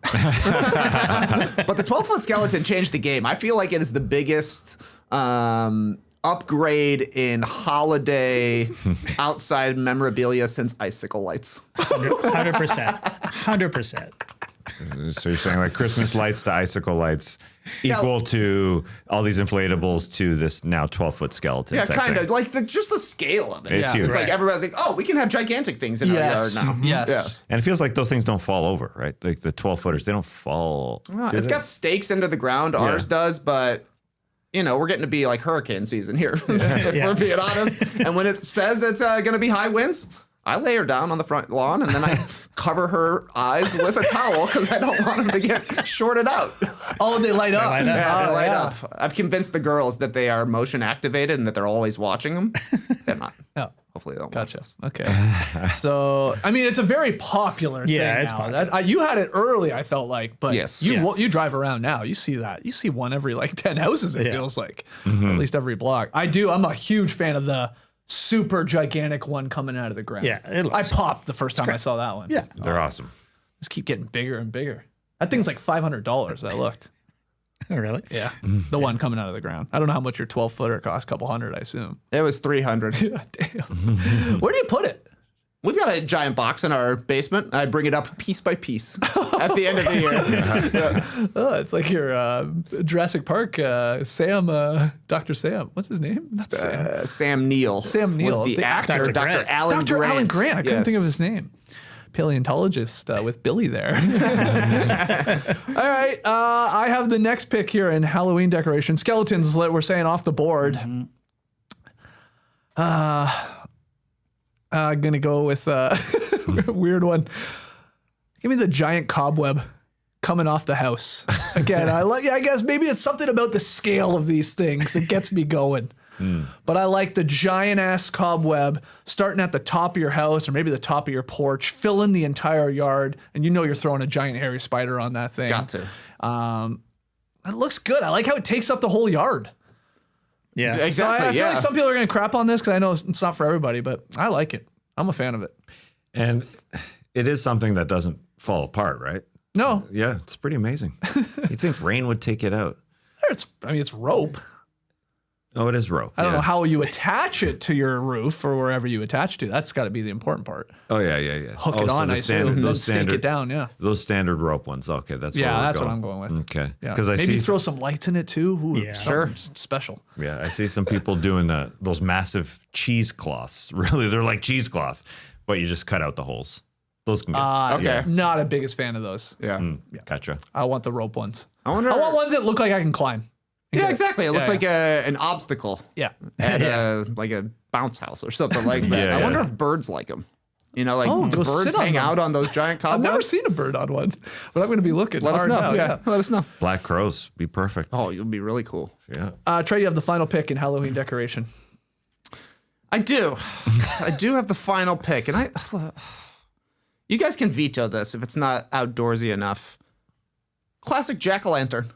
But the 12-foot skeleton changed the game. I feel like it is the biggest upgrade in holiday outside memorabilia since icicle lights. 100%. So you're saying like Christmas lights to icicle lights equal to all these inflatables to this now 12-foot skeleton. Yeah, type kind thing. of. Like just the scale of it. It's huge. It's like everybody's like, oh, we can have gigantic things in our yard now. Yes. Yeah. And it feels like those things don't fall over, right? Like the 12-footers, they don't fall. It's got stakes into the ground. Ours does, but we're getting to be like hurricane season here, if we're being honest. And when it says it's going to be high winds, I lay her down on the front lawn and then I cover her eyes with a towel because I don't want them to get shorted out. Oh, they light up. Yeah, they light up. I've convinced the girls that they are motion activated and that they're always watching them. They're not. Oh. Hopefully they don't Gotcha. watch this. Okay. So, I mean, it's a very popular thing. Yeah, it's now. popular. You had it early, I felt like, but Yes. you drive around now, you see that. You see one every like 10 houses, it feels like. Or at least every block. I'm a huge fan of the super gigantic one coming out of the ground. Yeah, it looks I popped the first time I saw that one. Yeah. They're awesome. Just keep getting bigger and bigger. That thing's like $500. I looked. Oh, really? Yeah. The one coming out of the ground. I don't know how much your 12-footer costs, a couple hundred, I assume. It was 300. God damn. Where do you put it? We've got a giant box in our basement. I bring it up piece by piece at the end of the year. Oh, it's like your Jurassic Park Sam, Dr. Sam. What's his name? Not Sam. Sam Neill. Sam Neill. was the The actor. Dr. Dr. Grant. Alan Dr. Grant. Alan Grant. I couldn't Yes. think of his name. Paleontologist with Billy there. All right. I have the next pick here in Halloween decoration. Skeletons, we're saying off the board. I'm going to go with a weird one. Give me the giant cobweb coming off the house. Again, I guess maybe it's something about the scale of these things that gets me going. But I like the giant ass cobweb starting at the top of your house or maybe the top of your porch, filling the entire yard, and you're throwing a giant hairy spider on that thing. Got to. It looks good. I like how it takes up the whole yard. Yeah. So I Exactly. feel like some people are going to crap on this because I know it's not for everybody, but I like it. I'm a fan of it. And it is something that doesn't fall apart, right? No, Yeah, it's pretty amazing. You'd think rain would take it out. it's rope. Oh, it is rope. I don't know how you attach it to your roof or wherever you attach to. That's got to be the important part. Oh, yeah. Hook it on, I assume, then stake it down, Those standard rope ones. Okay, that's what I'm going with. Okay. Yeah. Because maybe throw some lights in it too. Ooh, Yeah. sure. Special. Yeah, I see some people doing those massive cheesecloths. Really, they're like cheesecloth, but you just cut out the holes. Those can get Okay. Not a biggest fan of those. Yeah. Gotcha. I want the rope ones. I I want ones that look like I can climb. Yeah, exactly. It looks Yeah, like an obstacle Yeah. at like a bounce house or something like that. Yeah, I wonder yeah. if birds like them. You know, like do go sit birds on hang them. out on those giant I've cobwebs? never seen a bird on one, but I'm going to be looking Let us hard know. now. Yeah, let us know. Black crows. Be perfect. Oh, you'll be really cool. Yeah. Trey, you have the final pick in Halloween decoration. I do. I do have the final pick, and you guys can veto this if it's not outdoorsy enough. Classic jack-o'-lantern.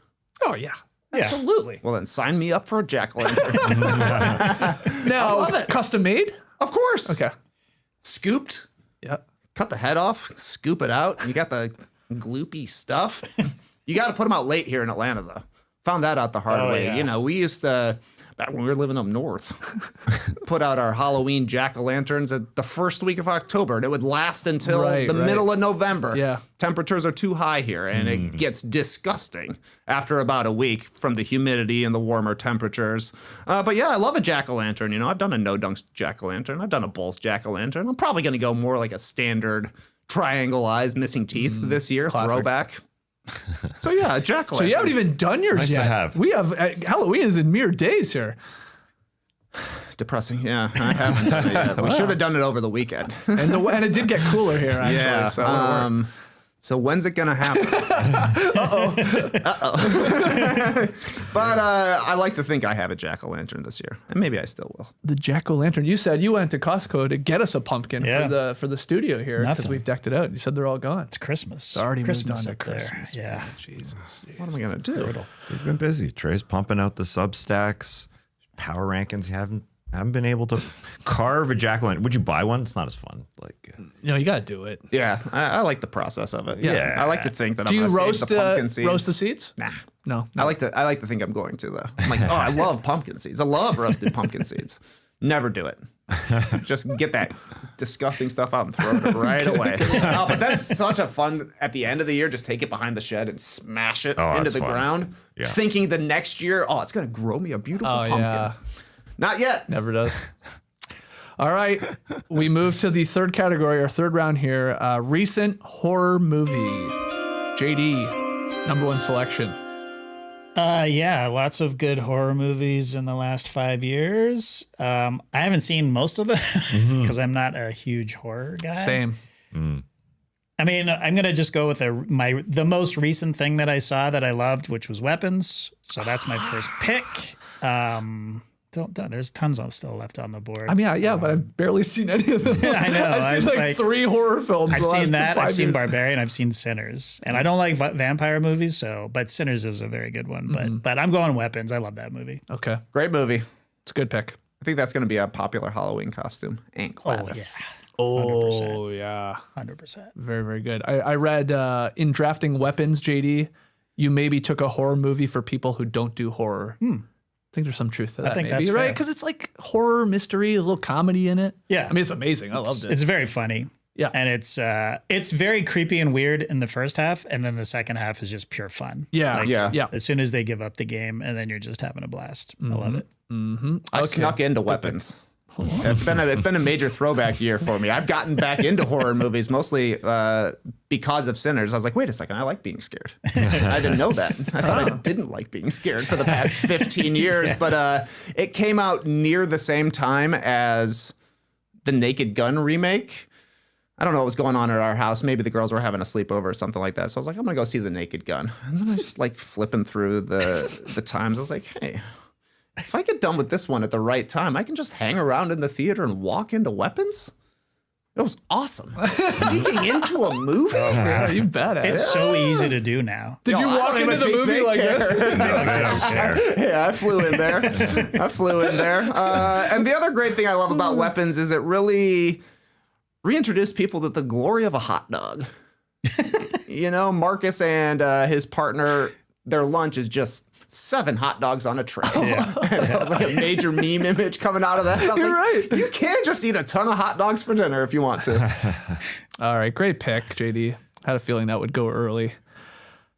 Oh, yeah. Yeah. Absolutely. Well, then sign me up for a jack-o'-lantern. Now, love it. custom made? Of course. Okay. Scooped. Yeah. Cut the head off, scoop it out. You got the gloopy stuff. You got to put them out late here in Atlanta, though. Found that out the hard way. Yeah. You know, we used to, back when we were living up north, put out our Halloween jack-o'-lanterns at the first week of October, and it would last until the middle of November. Yeah. Temperatures are too high here, and it gets disgusting after about a week from the humidity and the warmer temperatures. But yeah, I love a jack-o'-lantern. You know, I've done a no-dunks jack-o'-lantern. I've done a Bulls jack-o'-lantern. I'm probably going to go more like a standard triangle eyes, missing teeth this year, classic. Throwback. So yeah, a jack-o'-lantern. So you haven't even done yours nice to yet. have. We have Halloween is in mere days here. Depressing. Yeah, I haven't done it yet. We should have done it over the weekend. And it did get cooler here, actually. Yeah. So, it'll work. So when's it gonna happen? But I like to think I have a jack-o'-lantern this year, and maybe I still will. The jack-o'-lantern. You said you went to Costco to get us a pumpkin Yeah. for the studio here because Nothing. we've decked it out. You said they're all gone. It's Christmas. It's already Christmas moved on to up there. Christmas. Yeah. Jesus. What am I gonna do? We've been busy. Trey's pumping out the Substacks, power rankings. You haven't been able to carve a jack-o'-lantern. Would you buy one? It's not as fun. Like, No, you got to do it. Yeah, I like the process of it. Yeah. I like to think that Do I'm you gonna roast save the pumpkin seeds. roast the seeds? Nah. No. I like to think I'm going to though. I'm like, oh, I love pumpkin seeds. I love roasted pumpkin seeds. Never do it. Just get that disgusting stuff out and throw it right away. Oh, but that's such a fun at the end of the year. Just take it behind the shed and smash it into that's the fun. ground, Yeah. thinking the next year, oh, it's gonna grow me a beautiful Oh, pumpkin. yeah. Not yet. Never does. All right. We move to the third category, our third round here. Recent horror movie. JD, number one selection. Yeah, lots of good horror movies in the last 5 years. I haven't seen most of them because I'm not a huge horror guy. Same. I mean, I'm gonna just go with the most recent thing that I saw that I loved, which was Weapons. So that's my first pick. There's tons still left on the board. I mean, yeah, but I've barely seen any of them. I know. I've seen like 3 horror films. I've the last seen that. 5 I've seen years. Barbarian. I've seen Sinners, and I don't like vampire movies. But Sinners is a very good one. But I'm going Weapons. I love that movie. Okay. Great movie. It's a good pick. I think that's gonna be a popular Halloween costume. And Gladys. Oh, yeah. 100%. Very, very good. I read in drafting weapons, JD, you maybe took a horror movie for people who don't do horror. I think there's some truth to that. think maybe, that's right? fair. Because it's like horror, mystery, a little comedy in it. Yeah. I mean, it's amazing. I loved it. It's very funny. Yeah. And it's very creepy and weird in the first half, and then the second half is just pure fun. Yeah. Yeah. As soon as they give up the game, and then you're just having a blast. I love it. I snuck into Weapons. It's been a major throwback year for me. I've gotten back into horror movies mostly because of Sinners. I was like, wait a second, I like being scared. I didn't know that. I thought I didn't like being scared for the past 15 years. But it came out near the same time as the Naked Gun remake. I don't know what was going on at our house. Maybe the girls were having a sleepover or something like that. So I was like, I'm gonna go see the Naked Gun. And then I just like flipping through the times. I was like, hey, if I get done with this one at the right time, I can just hang around in the theater and walk into Weapons. It was awesome. Sneaking into a movie? Yeah, you badass. It's so easy to do now. Did you I walk don't into even the think movie they like care. this? they don't care. Yeah, I flew in there. And the other great thing I love about Weapons is it really reintroduced people to the glory of a hot dog. You know, Marcus and his partner, their lunch is just 7 hot dogs on a tray. Yeah. And that was like a major meme image coming out of that. And I was You're right. You can't just eat a ton of hot dogs for dinner if you want to. All right, great pick, JD. Had a feeling that would go early.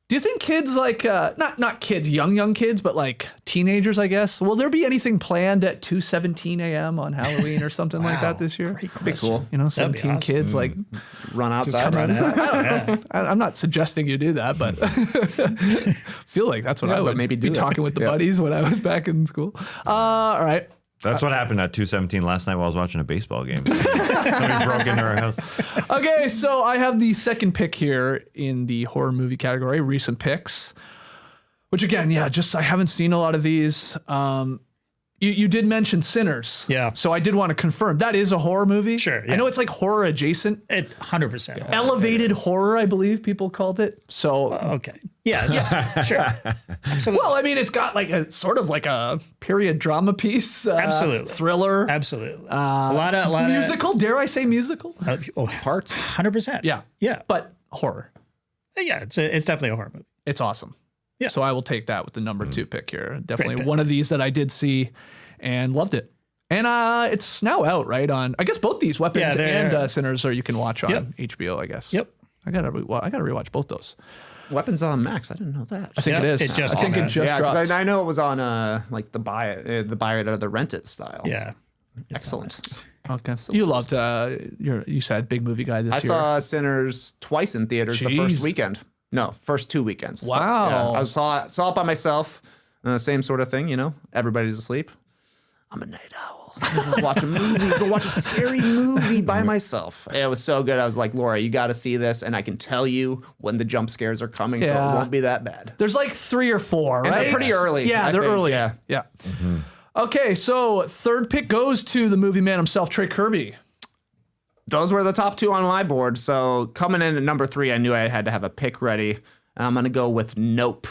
Do you think kids like not kids, young kids, but like teenagers, I guess? Will there be anything planned at 2:17 a.m. on Halloween or something like that this year? Be cool. 17 awesome. kids like Run outside. I don't know. I'm not suggesting you do that, but feel like that's what I would maybe be do talking with the buddies when I was back in school. All right. That's what happened at 2:17 last night while I was watching a baseball game. Somebody broke into our house. Okay, so I have the second pick here in the horror movie category, recent picks, which again, I haven't seen a lot of these. You did mention Sinners. Yeah. So I did want to confirm that is a horror movie. Sure, I yeah. know it's like horror adjacent. 100%. Elevated horror, I believe people called it. So Okay. Yeah, sure. Absolutely. well, I mean, it's got like a sort of like a period drama piece. Absolutely. Thriller. Absolutely. a lot of Musical, dare I say musical? Parts. 100%. Yeah. Yeah. But horror. Yeah, it's definitely a horror movie. It's awesome. Yeah. So I will take that with the number 2 pick here. Definitely pick. one of these that I did see and loved it. And it's now out, right? On I guess both these Weapons Yeah, and Sinners, or you can watch on Yep. HBO, I guess. Yep. I gotta rewatch both those. Weapons on Max. I didn't know that. I think Yeah, it is. it just I think dropped. it just Yeah, dropped. because I know it was on like the buy it or the rent it style. Yeah. Excellent. Okay. You loved. You said big movie guy this I year. saw Sinners twice in theaters the first Jeez. weekend. No, first 2 weekends. Wow. I saw it by myself. Same sort of thing, Everybody's asleep. I'm a night owl. Watch a movie. Go watch a scary movie by myself. It was so good. I was like, Laura, you got to see this, and I can tell you when the jump scares are coming, so Yeah. it won't be that bad. There's like 3 or 4, And right? they're pretty early. Yeah, I they're think, early. Yeah. Yeah. Okay, so third pick goes to the movie man himself, Trey Kirby. Those were the top 2 on my board. So coming in at number 3, I knew I had to have a pick ready. And I'm going to go with Nope.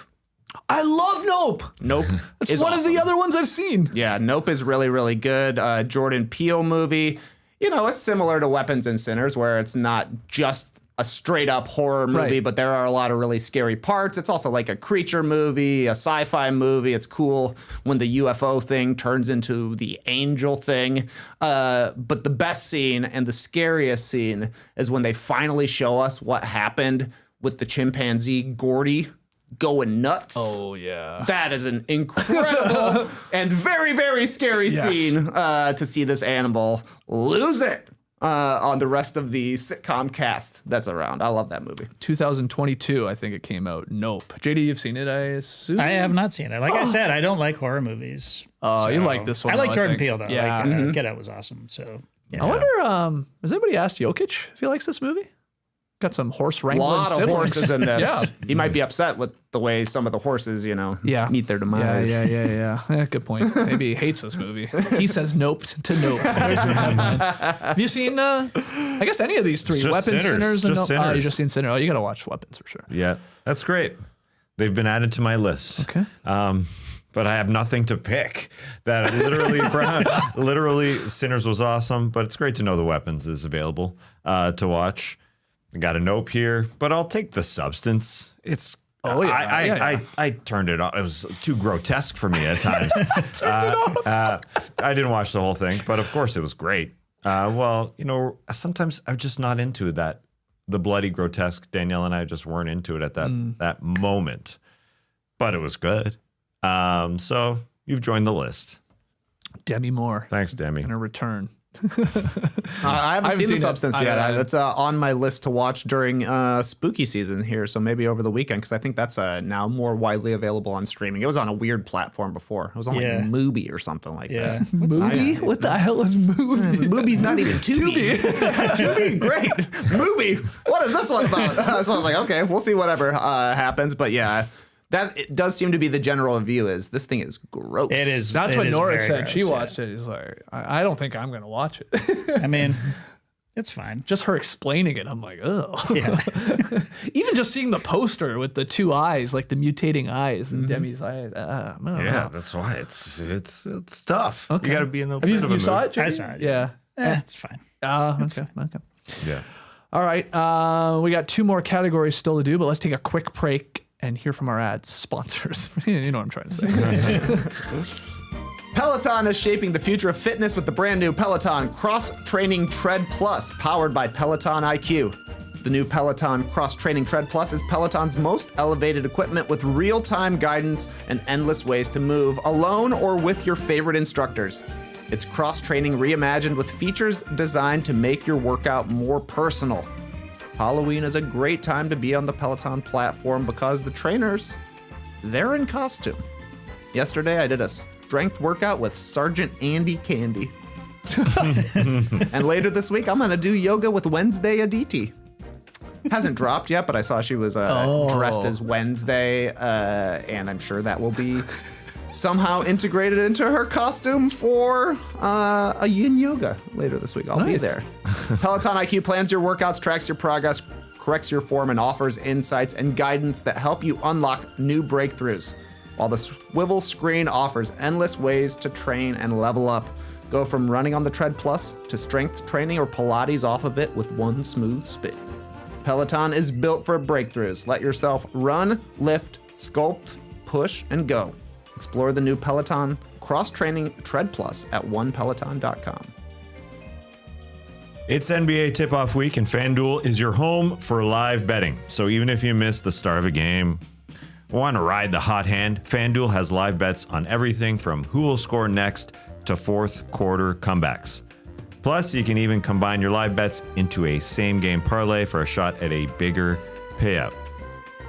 I love Nope. Nope. It's is one of the awesome. other ones I've seen. Yeah, Nope is really, really good. Jordan Peele movie. It's similar to Weapons and Sinners, where it's not just a straight up horror movie, Right. but there are a lot of really scary parts. It's also like a creature movie, a sci-fi movie. It's cool when the UFO thing turns into the angel thing. But the best scene and the scariest scene is when they finally show us what happened with the chimpanzee Gordy going nuts. Oh, yeah. That is an incredible and very, very scary Yes. scene to see this animal lose it on the rest of the sitcom cast that's around. I love that movie. 2022, I think it came out. Nope. JD, you've seen it, I assume? I have not seen it. Like I said, I don't like horror movies. You like this one, I like though, I Jordan think. Peele, though. Yeah. Like, Get Out was awesome. So, yeah. I wonder, has anybody asked Jokic if he likes this movie? Got some horse A wrangling lot of siblings. horses in this. Yeah. He might be upset with the way some of the horses, Yeah. meet their demise. Yeah, good point. Maybe he hates this movie. He says nope to nope. There's your headline. Have you seen, I guess, any of these 3? Just Weapons, Sinners. Sinners, and Just Nope? Oh, you Sinners. just seen Sinners. Oh, you got to watch Weapons for sure. Yeah, that's great. They've been added to my list. Okay. But I have nothing to pick. That literally Sinners was awesome, but it's great to know the Weapons is available to watch. I got a Nope here, but I'll take the substance. It's I turned it off. It was too grotesque for me at times. I didn't watch the whole thing, but of course it was great. Sometimes I'm just not into that. The bloody grotesque. Danielle and I just weren't into it at that moment, but it was good. So you've joined the list. Demi Moore. Thanks, Demi. In a return. I haven't seen The seen it. Substance yet. That's on my list to watch during spooky season here, so maybe over the weekend, because I think that's now more widely available on streaming. It was on a weird platform before. It was on like Mubi or something like that. Mubi? What the hell is Mubi? Mubi's not even Tubi. Tubi, great. Mubi, what is this one about? So I was like, okay, we'll see whatever happens. But yeah, that it does seem to be the general view is this thing is gross. It is. That's it what is Nora very said. gross, She yeah. watched it. She's like, I don't think I'm going to watch it. I mean, it's fine. Just her explaining it, I'm like, oh. Yeah. Even just seeing the poster with the 2 eyes, like the mutating eyes and Demi's eyes. I don't know. That's why it's tough. Okay. You got to be in a Have you, bit of a you saw mood. it, JD? I saw it. Yeah. It's fine. Okay. Yeah. All right. We got 2 more categories still to do, but let's take a quick break and hear from our ads sponsors. You know what I'm trying to say. Peloton is shaping the future of fitness with the brand new Peloton Cross Training Tread Plus, powered by Peloton IQ. The new Peloton Cross Training Tread Plus is Peloton's most elevated equipment with real-time guidance and endless ways to move, alone or with your favorite instructors. It's cross-training reimagined with features designed to make your workout more personal. Halloween is a great time to be on the Peloton platform because the trainers, they're in costume. Yesterday, I did a strength workout with Sergeant Andy Candy. And later this week, I'm going to do yoga with Wednesday Aditi. Hasn't dropped yet, but I saw she was dressed as Wednesday, and I'm sure that will be somehow integrated into her costume for a yin yoga later this week. I'll be there. Peloton IQ plans your workouts, tracks your progress, corrects your form, and offers insights and guidance that help you unlock new breakthroughs. While the swivel screen offers endless ways to train and level up. Go from running on the Tread Plus to strength training or Pilates off of it with one smooth spin. Peloton is built for breakthroughs. Let yourself run, lift, sculpt, push, and go. Explore the new Peloton Cross Training Tread Plus at onepeloton.com. It's NBA tip-off week, and FanDuel is your home for live betting. So even if you miss the start of a game, want to ride the hot hand, FanDuel has live bets on everything from who will score next to fourth quarter comebacks. Plus, you can even combine your live bets into a same-game parlay for a shot at a bigger payout.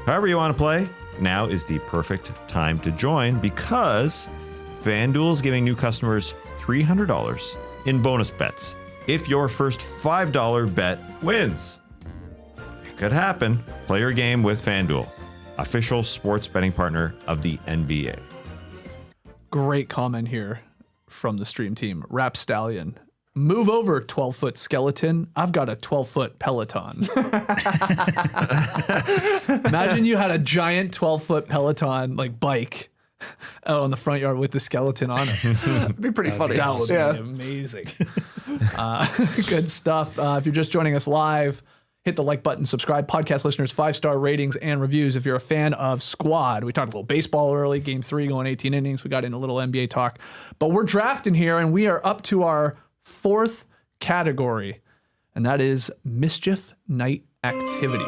However you want to play, now is the perfect time to join because FanDuel is giving new customers $300 in bonus bets if your first $5 bet wins. It could happen. Play your game with FanDuel, official sports betting partner of the NBA. Great comment here from the stream team. Rap Stallion. Move over, 12-foot skeleton. I've got a 12-foot Peloton. Imagine you had a giant 12-foot Peloton like bike out on the front yard with the skeleton on it. It'd be pretty funny. That would be amazing. Good stuff. If you're just joining us live, hit the like button, subscribe. Podcast listeners, 5-star ratings and reviews. If you're a fan of Squad, we talked a little baseball early, game 3 going 18 innings. We got in a little NBA talk. But we're drafting here, and we are up to our 4th category, and that is Mischief Night Activity.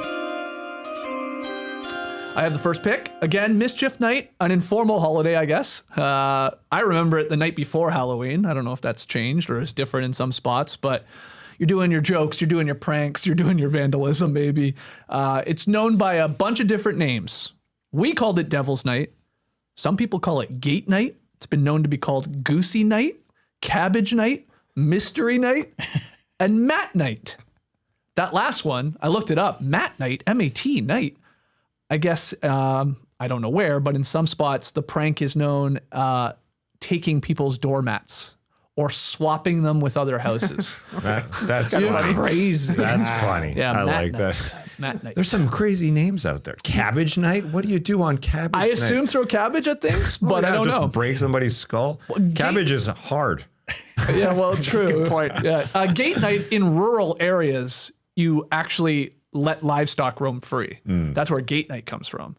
I have the first pick. Again, Mischief Night, an informal holiday, I guess. I remember it the night before Halloween. I don't know if that's changed or is different in some spots, but you're doing your jokes, you're doing your pranks, you're doing your vandalism, maybe. It's known by a bunch of different names. We called it Devil's Night. Some people call it Gate Night. It's been known to be called Goosey Night, Cabbage Night, Mystery Night, and Mat Night. That last one, I looked it up. Mat Night, M-A-T, night. I guess, I don't know where, but in some spots, the prank is known taking people's doormats or swapping them with other houses. That's funny. Crazy. That's funny. Yeah, I Mat like Night. that. Mat Night. There's some crazy names out there. Cabbage Night? What do you do on Cabbage Night? I assume throw cabbage at things, but I don't just know. break somebody's skull? Cabbage is hard. Yeah, well, true. Good point. Yeah, Gate Night in rural areas, you actually let livestock roam free. That's where Gate Night comes from.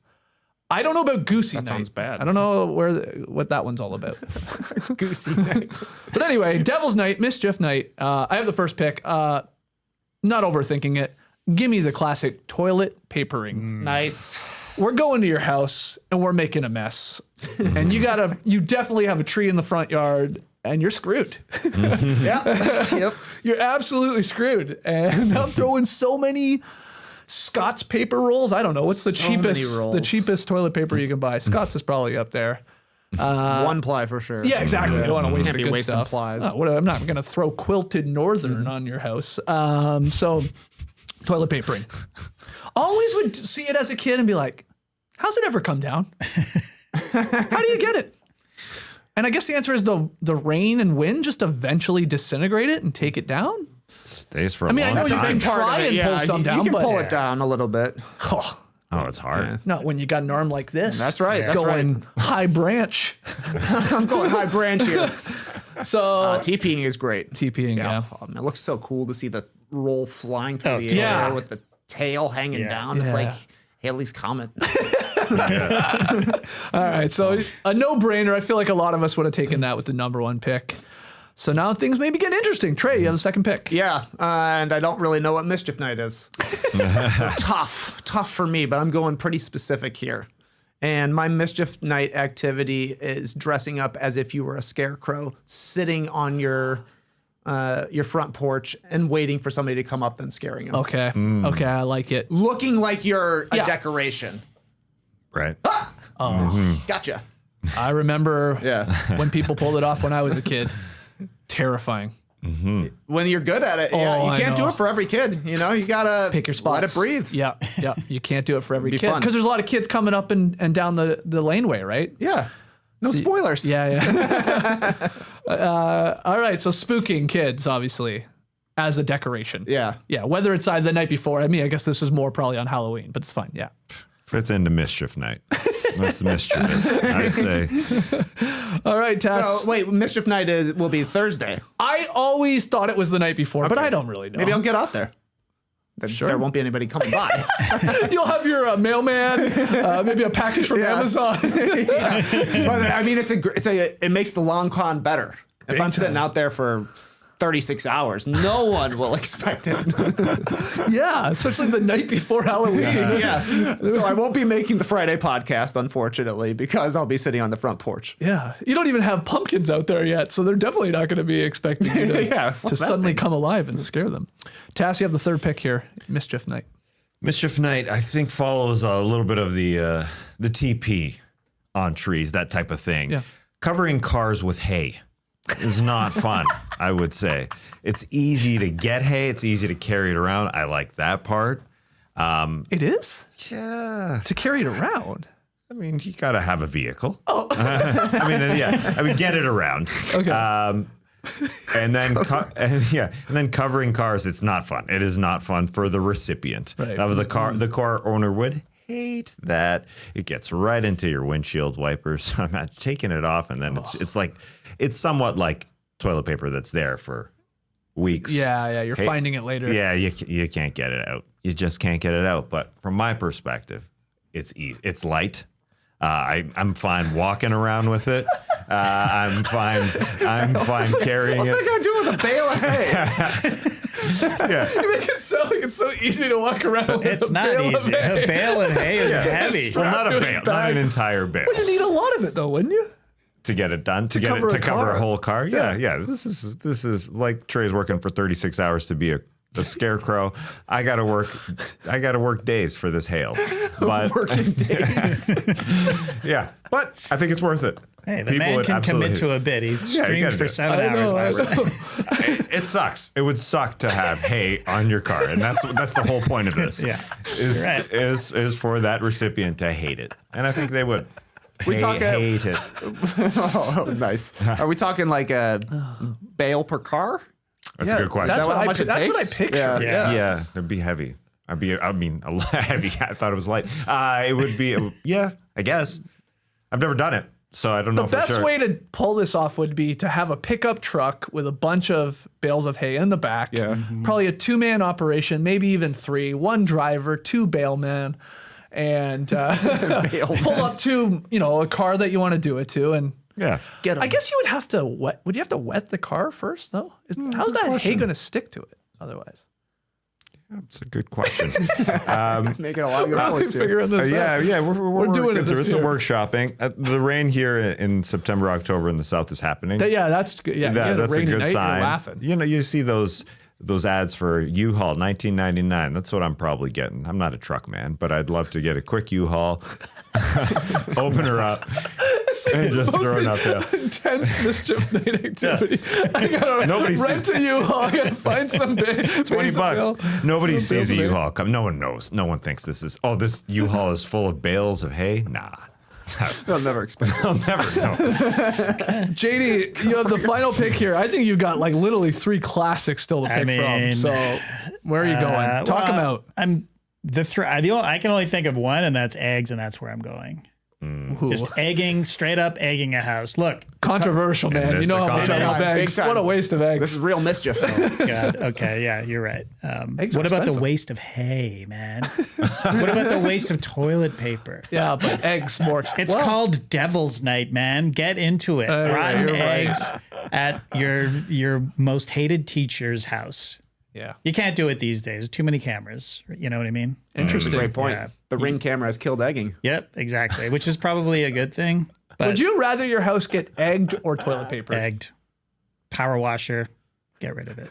I don't know about Goosey Night. That sounds bad. I don't know what that one's all about. Goosey Night. But anyway, Devil's Night, Mischief Night. I have the first pick. Not overthinking it. Give me the classic toilet papering. Nice. We're going to your house and we're making a mess. And you definitely have a tree in the front yard and you're screwed. Yeah. Yep. You're absolutely screwed. And I'm throwing so many Scott's paper rolls. I don't know. What's the So many cheapest rolls. the cheapest toilet paper you can buy? Scott's is probably up there. One ply for sure. Yeah, exactly. You don't want to waste Can't the be good wasting stuff. plies. I'm not going to throw quilted northern on your house. So toilet papering. Always would see it as a kid and be like, how's it ever come down? How do you get it? And I guess the answer is the rain and wind just eventually disintegrate it and take it down. Stays for a I mean, I long know you time. can try and pull some down, you can but pull it down a little bit. oh, Oh, it's hard. not when you got an arm like this. That's right. That's going high branch. I'm going high branch here. So TPing is great. TPing, yeah. Oh, man, it looks so cool to see the roll flying through the yeah. air with the tail hanging down. It's Yeah. like Halley's Comet. All right, so a no-brainer. I feel like a lot of us would have taken that with the number one pick. So now things maybe get interesting. Trey, you have the second pick. Yeah, and I don't really know what Mischief Night is. So tough for me, but I'm going pretty specific here. And my Mischief Night activity is dressing up as if you were a scarecrow, sitting on your front porch and waiting for somebody to come up and scaring them. Okay, okay, I like it. Looking like you're a decoration. Right. Gotcha. I remember Yeah. when people pulled it off when I was a kid. Terrifying. When you're good at it, Oh, you I can't do know. it for every kid. You know, you gotta Pick your spots. let it breathe. Yeah. You can't do it for every Be kid fun. because there's a lot of kids coming up and down the laneway, right? Yeah. No spoilers. Yeah. All right. So spooking kids, obviously, as a decoration. Yeah. Yeah. Whether it's the night before. I mean, I guess this is more probably on Halloween, but it's fine. Yeah. Fits into Mischief Night. That's mischievous, I'd say. All right, Tess. So wait, Mischief Night will be Thursday. I always thought it was the night before, but I don't really know. Maybe I'll get out there. Then there won't be anybody coming by. You'll have your mailman, maybe a package from Amazon. But I mean, it makes the long con better. If I'm sitting out there for 36 hours, no one will expect it. Yeah, especially the night before Halloween. Yeah. So I won't be making the Friday podcast, unfortunately, because I'll be sitting on the front porch. Yeah, you don't even have pumpkins out there yet, so they're definitely not going to be expecting you to, Yeah, to suddenly come alive and scare them. Tass, you have the third pick here, Mischief Night. Mischief Night, I think, follows a little bit of the TP on trees, that type of thing. Yeah. Covering cars with hay is not fun, I would say. It's easy to get hay. It's easy to carry it around. I like that part. It is? Yeah. To carry it around? I mean, you got to have a vehicle. Oh. I mean, get it around. Okay. And then covering cars, it's not fun. It is not fun for the recipient Right. of the car. The car owner would hate that. It gets right into your windshield wipers. I'm not taking it off, and then it's somewhat like toilet paper that's there for weeks. Yeah, you're finding it later. Yeah, you can't get it out. You just can't get it out. But from my perspective, it's easy. It's light. I'm fine walking around with it. I'm fine carrying it. What I do with a bale of hay? Yeah. You make it sound like it's so easy to walk around with It's a not bale of easy. hay. A bale of hay is heavy. Well, not a Wrapped in a bale, not bag. an entire bale. You need a lot of it, though, wouldn't you? To get it done, to cover a cover car. a whole car. Yeah. This is like Trey's working for 36 hours to be a scarecrow. I gotta work days for this hail. But Working days. yeah, but I think it's worth it. Hey, the People man would can commit absolutely- to a bit. He you streamed gotta for do it. 7 I hours know. last night. It sucks. It would suck to have hay on your car, and that's the whole point of this. Yeah. Right. Is for that recipient to hate it, and I think they would. We talk- hate it. Oh, nice. Are we talking like a bale per car? That's a good question. That's, Is that how much it that's what I takes? picture. Yeah. Yeah, it'd be heavy. A lot heavy. I thought it was light. It would be, I guess. I've never done it, so I don't know The for best sure. way to pull this off would be to have a pickup truck with a bunch of bales of hay in the back. Yeah. Probably a 2-man operation, maybe even 3. 1 driver, 2 bailmen, and pull up to a car that you want to do it to, and Yeah. I guess you would have to wet. Would you have to wet the car first though? How's that hay going to stick to it otherwise? That's a good question. Making a lot of good How are we points here. figuring this out? yeah, we're doing working it through this it. It's a year. workshopping. The rain here in September, October in the south is happening. Yeah, that's good. Yeah, That's a rainy good night, sign. You're laughing. You see those ads for U-Haul, $19.99. That's what I'm probably getting. I'm not a truck man, but I'd love to get a quick U-Haul, open her up, and just throw it up there. Intense Mischief Night activity. I gotta Nobody rent a U-Haul. I gotta find some $20. Nobody sees a U-Haul come. No one knows. No one thinks this U-Haul is full of bales of hay. Nah. They'll never expect it. I'll never know. JD, you have the final pick here. I think you got like literally 3 classics still to pick from. So where are you going? Talk them out. I can only think of one, and that's eggs, and that's where I'm going. Ooh. Just straight up egging a house. Look, Controversial, man. You know how much I love Big eggs. time. What a waste of eggs. This is real mischief. God. Okay. Yeah, you're right. Eggs are What about the expensive. waste of hay, man? What about the waste of toilet paper? Yeah, but eggs more expensive. It's called Devil's Night, man. Get into it. Rotten you're right. eggs at your most hated teacher's house. Yeah. You can't do it these days. Too many cameras. You know what I mean? Interesting. Great point. Yeah. The Ring camera has killed egging. Yep, exactly. Which is probably a good thing. But Would you rather your house get egged or toilet paper? egged, power washer, get rid of it.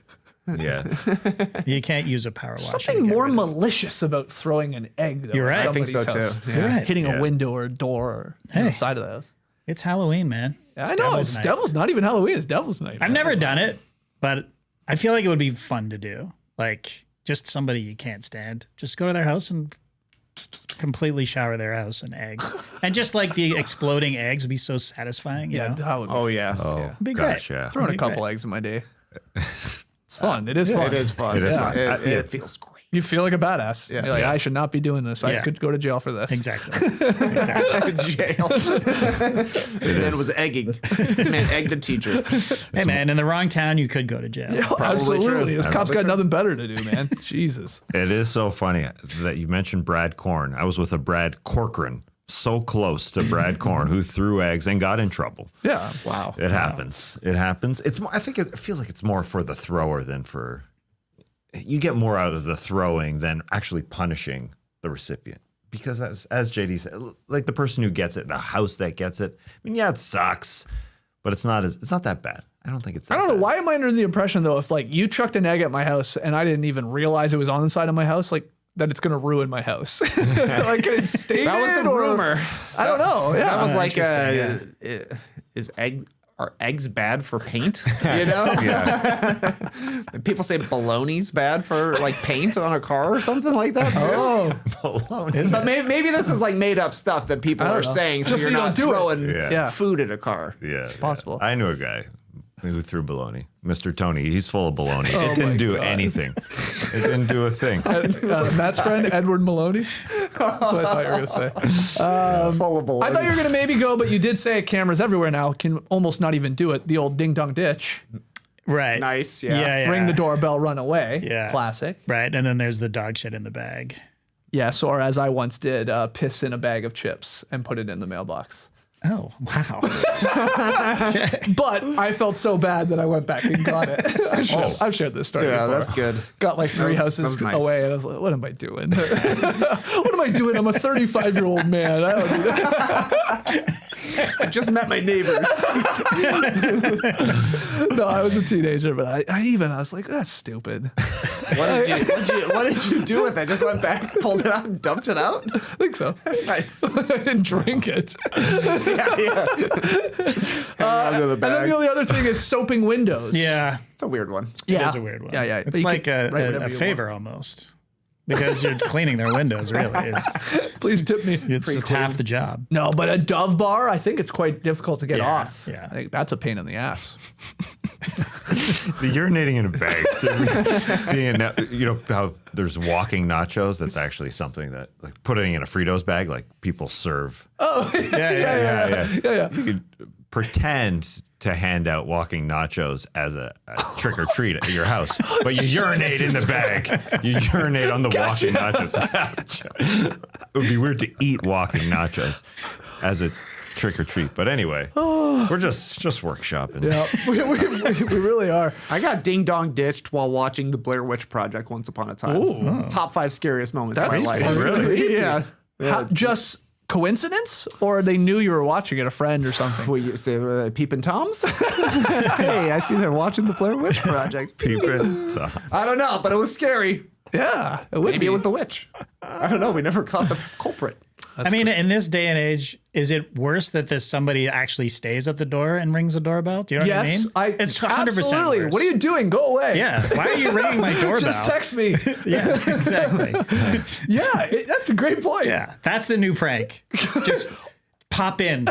Yeah. You can't use a power washer. to Something get more rid of it. malicious about throwing an egg. Though, You're right. at I think so, somebody's too. house. You're right. Hitting Yeah. a window or a door or on the side of the house. It's Halloween, man. Yeah, I know. It's Night. Devil's not even Halloween. It's Devil's Night. I've never done it, but I feel like it would be fun to do. Like just somebody you can't stand. Just go to their house and completely shower their house in eggs. And just like the exploding eggs would be so satisfying. You Yeah, know? that would be Oh, yeah. Oh, be gosh, great. yeah. throwing a That'd be couple great. eggs in my day. It's fun. It is fun. It is fun. It is fun. It feels great. You feel like a badass. Yeah. You're like, Yeah. I should not be doing this. I Yeah. could go to jail for this. Exactly. Jail. This man was egging. This man egged a teacher. Hey, man, in the wrong town, you could go to jail. Absolutely. true. This cop's got nothing better to do, man. Jesus. It is so funny that you mentioned Brad Korn. I was with a Brad Corcoran, so close to Brad Korn, who threw eggs and got in trouble. Yeah. Wow. It happens. It happens. It's more, I feel like it's more for the thrower than for. You get more out of the throwing than actually punishing the recipient. Because as JD said, like the person who gets it, the house that gets it. I mean, yeah, it sucks, but it's not that bad. I don't think it's that I don't know. bad. Why am I under the impression, though, if like you chucked an egg at my house and I didn't even realize it was on the side of my house, like that it's going to ruin my house? Like it stayed That was the or- rumor. I don't know. Yeah. That was like, Interesting, are eggs bad for paint? You know? Yeah. People say bologna's bad for like paint on a car or something like that too. Oh, But maybe this is like made up stuff that people don't are know. saying, so Just you're so you not don't do it. throwing Yeah. food at a car. Yeah, possible. I knew a guy who threw bologna. Mr. Tony, he's full of bologna. Oh It didn't do anything. It didn't do a thing. Matt's friend, Edward Maloney. That's what I thought you were going to say. Full of bologna. I thought you were going to maybe go, but you did say cameras everywhere now can almost not even do it. The old ding dong ditch. Right. Nice, yeah. Yeah. Ring the doorbell, run away. Yeah. Classic. Right. And then there's the dog shit in the bag. Yes, or as I once did, piss in a bag of chips and put it in the mailbox. Oh, wow. But I felt so bad that I went back and got it. I've shared this story Yeah, before. that's good. Got like three That was houses nice. away, and I was like, "What am I doing? What am I doing? I'm a 35-year-old man. I don't do that." I just met my neighbors. No, I was a teenager, but I was like, "That's stupid." What did you do with it? Just went back, pulled it out, and dumped it out? I think so. Nice. I didn't drink it. Yeah. Under the And then bag. the only other thing is soaping windows. Yeah. It's a weird one. Yeah, It is a weird one. Yeah, yeah. It's You like can write whatever a you favor almost. Because you're cleaning their windows, really. want. Please tip me. It's just half the job. No, but a Dove bar, I think it's quite difficult to get Yeah, off. yeah. I think that's a pain in the ass. The urinating in a bag. Seeing that, you know how there's walking nachos. That's actually something that, like, putting in a Fritos bag, like people serve. Yeah. You could pretend to hand out walking nachos as a trick or treat at your house, but you urinate in the bag. You urinate on the walking nachos. Gotcha. It would be weird to eat walking nachos as a trick or treat. But anyway, we're just workshopping. Yeah, we really are. I got ding dong ditched while watching the Blair Witch Project once upon a time. Top 5 scariest moments of my That's life. really? Yeah. Just coincidence, or they knew you were watching it, a friend or something? What you say, peeping toms? Hey, I see they're watching the Blair Witch Project. Peeping. I don't know, but it was scary. Yeah, it would Maybe be. it was the witch. I don't know. We never caught the culprit. I mean, in this day and age, is it worse that this somebody actually stays at the door and rings the doorbell? Do you know what I mean? Yes, It's 100% absolutely. worse. What are you doing? Go away. Yeah. Why are you ringing my doorbell? Just text me. Yeah, exactly. Yeah, that's a great point. Yeah, that's the new prank. Just pop in.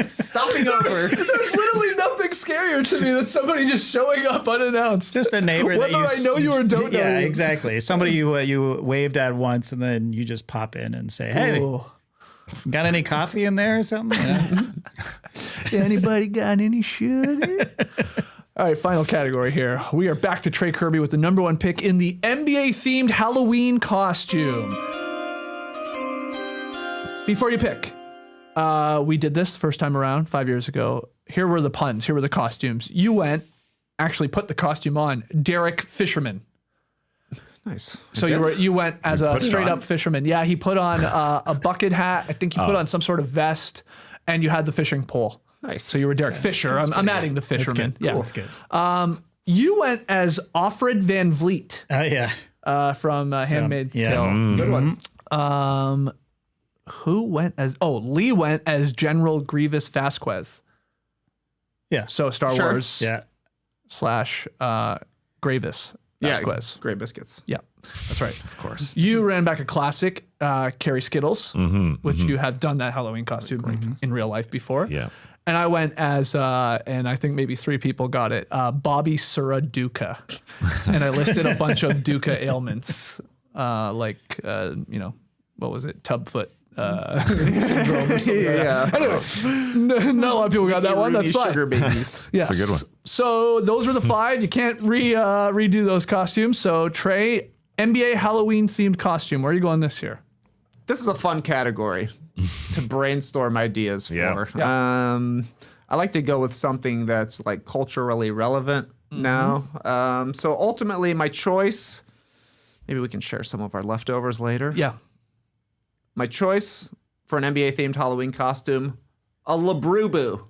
Stopping over. There's literally nothing scarier to me than somebody just showing up unannounced. Just a neighbor that Whether you I know you or don't know Yeah, you. exactly. Somebody you waved at once, and then you just pop in and say, "Hey, Ooh. got any coffee in there or something?" You know? Anybody got any sugar? All right, final category here. We are back to Trey Kirby with the number 1 pick in the NBA-themed Halloween costume. Before you pick, we did this the first time around 5 years ago. Here were the puns. Here were the costumes. You actually put the costume on Derek Fisherman. Nice. So you went as a straight-up fisherman. Yeah, he put on a bucket hat. I think he put on some sort of vest, and you had the fishing pole. Nice. So you were Derek Fisher. I'm adding the fisherman. That's good. Yeah, That's good. You went as Offred Van Vliet from Handmaid's Tale. Good one. Who went as? Oh, Lee went as General Grievous Vasquez. Yeah. So Star Wars. Yeah. / Gravis Vasquez. Great biscuits. Yeah, that's right. Of course. You ran back a classic, Carrie Skittles, which you have done that Halloween costume in real life before. Yeah. And I went as, and I think maybe 3 people got it, Bobby Sura Duca. And I listed a bunch of Duca ailments, what was it? Tubfoot syndrome or something like that. Anyway, not a lot of people got that one. That's fine. Sugar babies. Yes. That's a good one. So those were the 5. You can't redo those costumes. So Trey, NBA Halloween themed costume. Where are you going this year? This is a fun category to brainstorm ideas for. Yeah. I like to go with something that's like culturally relevant now. So ultimately, my choice. Maybe we can share some of our leftovers later. Yeah. My choice for an NBA themed Halloween costume, a Labrubu.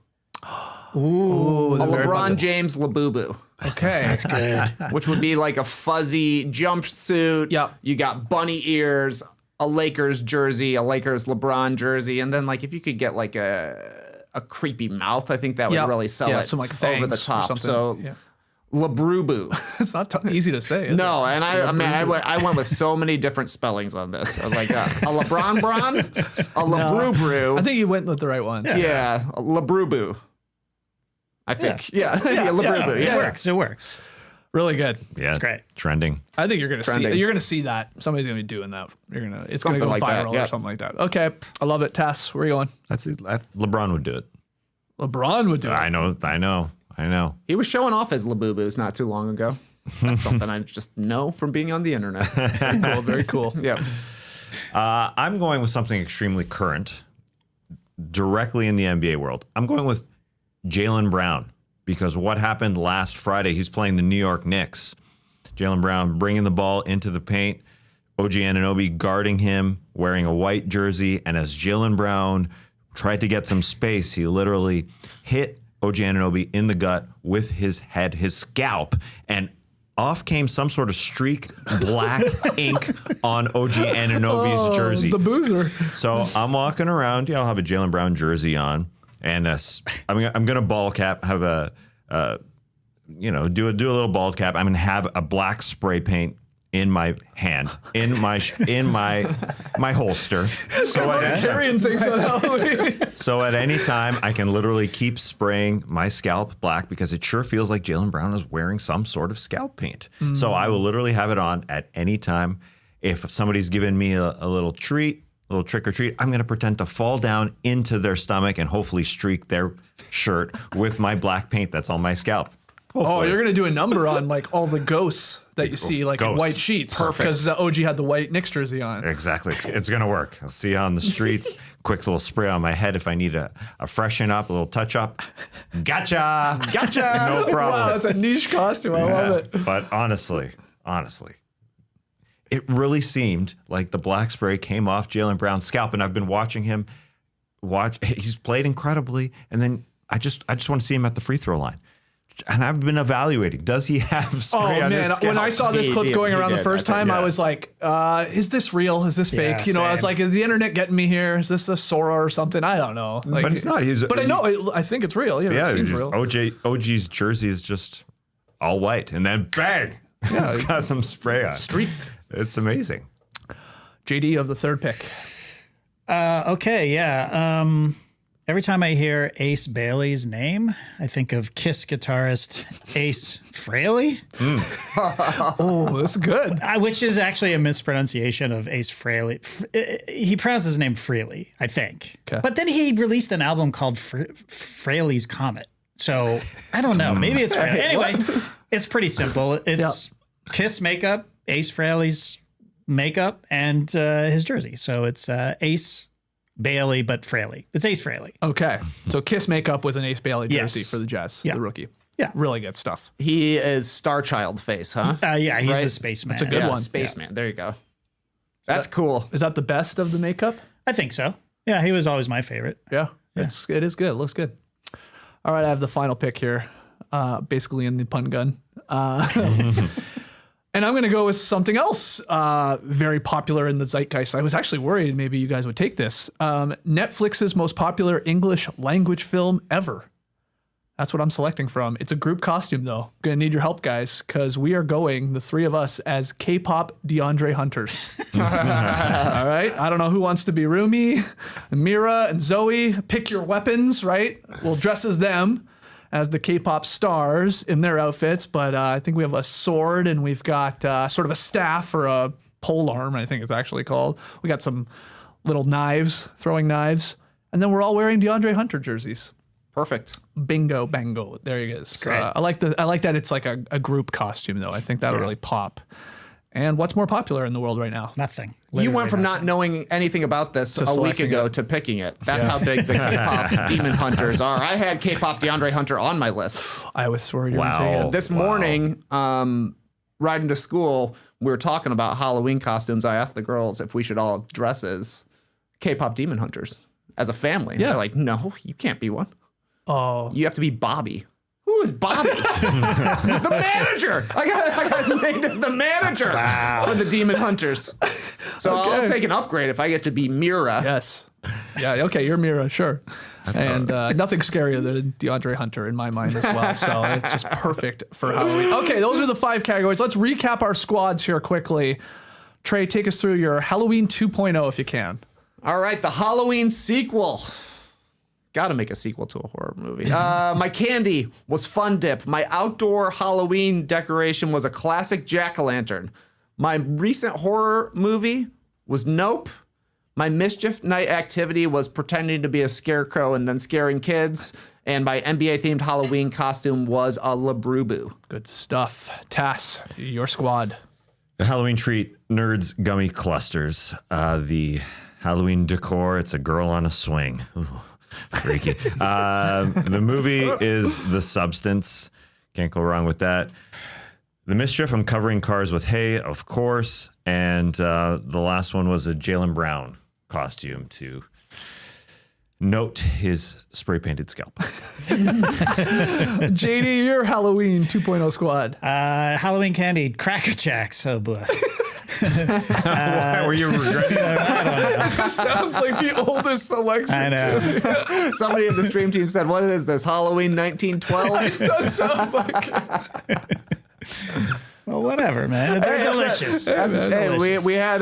Ooh, A LeBron James Labubu. Okay. That's good. Which would be like a fuzzy jumpsuit. Yep. You got bunny ears, a Lakers jersey, a Lakers LeBron jersey, and then like if you could get like a creepy mouth, I think that would really sell it some like over the fangs or top. something. So Yeah. Labrubu. It's not easy to say. Is No, and I went with so many different spellings on this. I was like, a LeBron Bron, a Labrubru. I think you went with the right one. Yeah, a Labrubu. I think. Yeah, Labrubu. It Yeah. works. It works. Really good. Yeah. It's great. Trending. I think you're gonna Trending. see. You're gonna see that. Somebody's gonna be doing that. It's Something gonna go like that, viral yeah. or something like that. Okay, I love it. Tess, where are you going? LeBron would do it. LeBron would do it. I know. He was showing off his Labubus not too long ago. That's something I just know from being on the internet. Cool, very cool. Yeah. I'm going with something extremely current, directly in the NBA world. I'm going with Jaylen Brown, because what happened last Friday, he's playing the New York Knicks. Jaylen Brown bringing the ball into the paint, OG Anunoby guarding him, wearing a white jersey, and as Jaylen Brown tried to get some space, he literally hit OG Anunoby in the gut with his head, his scalp, and off came some sort of streak, black ink on OG Anunoby's jersey. The boozer. So I'm walking around. Yeah, I'll have a Jaylen Brown jersey on, and I'm gonna ball cap, have do a little bald cap. I'm gonna have a black spray paint in my hand, in my holster. Carrying things on Halloween. So at any time, I can literally keep spraying my scalp black, because it sure feels like Jaylen Brown is wearing some sort of scalp paint. So I will literally have it on at any time. If somebody's giving me a little treat, a little trick or treat, I'm going to pretend to fall down into their stomach and hopefully streak their shirt with my black paint that's on my scalp. Oh, you're gonna do a number on like all the ghosts that you see, like in Ghosts. white sheets. Perfect. Because the OG had the white Knicks jersey on. Exactly. It's going to work. I'll see you on the streets. Quick little spray on my head if I need a freshen up, a little touch up. Gotcha. No problem. Wow, that's a niche costume. I love it. But honestly, it really seemed like the black spray came off Jaylen Brown's scalp, and I've been watching him he's played incredibly, and then I just want to see him at the free throw line. And I've been evaluating, does he have spray on his scalp? When I saw this clip going around the first time, I was like, is this real? Is this fake? Yeah, I was same. like, is the internet getting me here? Is this a Sora or something? I don't know. Like, But it's not. But I know. I think it's real. Yeah, it seems real. OG's jersey is just all white, and then bang, it's got some spray on. Streak. It's amazing. JD of the third pick. Okay, yeah. Every time I hear Ace Bailey's name, I think of Kiss guitarist Ace Frehley, Oh, that's good. which is actually a mispronunciation of Ace Frehley. He pronounced his name Frehley, I think. Okay. But then he released an album called Fraley's Comet. So I don't know. Maybe it's Fraley. Anyway, it's pretty simple. It's Kiss makeup, Ace Frehley's makeup, and his jersey. So it's Ace Bailey, but Fraley. It's Ace Frehley. Okay. So Kiss makeup with an Ace Bailey jersey Yes. for the Jazz, Yeah. the rookie. Yeah. Really good stuff. He is Starchild face, huh? Yeah, he's Right? the spaceman. That's a good one. Spaceman. There you go. That's cool. Is that the best of the makeup? I think so. Yeah, he was always my favorite. Yeah. It is good. It looks good. All right. I have the final pick here, basically in the pun gun. And I'm going to go with something else very popular in the zeitgeist. I was actually worried maybe you guys would take this. Netflix's most popular English language film ever. That's what I'm selecting from. It's a group costume, though. Going to need your help, guys, because we are going, the three of us, as K-pop DeAndre Hunters. All right? I don't know who wants to be Rumi, Mira, and Zoe. Pick your weapons, right? We'll dress as them, as the K-pop stars in their outfits, but I think we have a sword and we've got sort of a staff or a pole arm, I think it's actually called. We got some little knives, throwing knives, and then we're all wearing DeAndre Hunter jerseys. Perfect. Bingo, bango. There he is. great. I like that it's like a group costume, though. I think that'll really pop. And what's more popular in the world right now? Nothing. You went from Literally not knowing anything about this a week selecting ago it. to picking it. That's how big the K-pop demon hunters are. I had K-pop DeAndre Hunter on my list. I was worried you were Wow. going to take it. This morning, riding to school, we were talking about Halloween costumes. I asked the girls if we should all dress as K-pop demon hunters as a family. Yeah. They're like, no, you can't be one. Oh, You have to be Bobby. Who is Bobby? The manager. I got named as the manager for the demon hunters. So I'll take an upgrade if I get to be Mira. yes. Yeah, okay, you're Mira, sure. And nothing scarier than DeAndre Hunter in my mind as well. So it's just perfect for Halloween. Okay, those are the 5 categories. Let's recap our squads here quickly. Trey, take us through your Halloween 2.0 if you can. All right, the Halloween sequel. Got to make a sequel to a horror movie. My candy was Fun Dip. My outdoor Halloween decoration was a classic jack-o'-lantern. My recent horror movie was Nope. My Mischief Night Activity was pretending to be a scarecrow and then scaring kids. And my NBA-themed Halloween costume was a Labrubu. Good stuff. Tass, your squad. The Halloween treat, Nerds Gummy Clusters. The Halloween decor, it's a girl on a swing. Ooh, freaky. The movie is The Substance. Can't go wrong with that. The Mischief, I'm covering cars with hay, of course. And the last one was a Jaylen Brown costume to note his spray-painted scalp. JD, your Halloween 2.0 squad. Halloween candy, Cracker Jacks. Oh boy. Why were you regretting that? It just sounds like the oldest selection. I know. Somebody in the stream team said, what is this, Halloween 1912? It does sound like it. Well, whatever, man. They're delicious. Hey, we had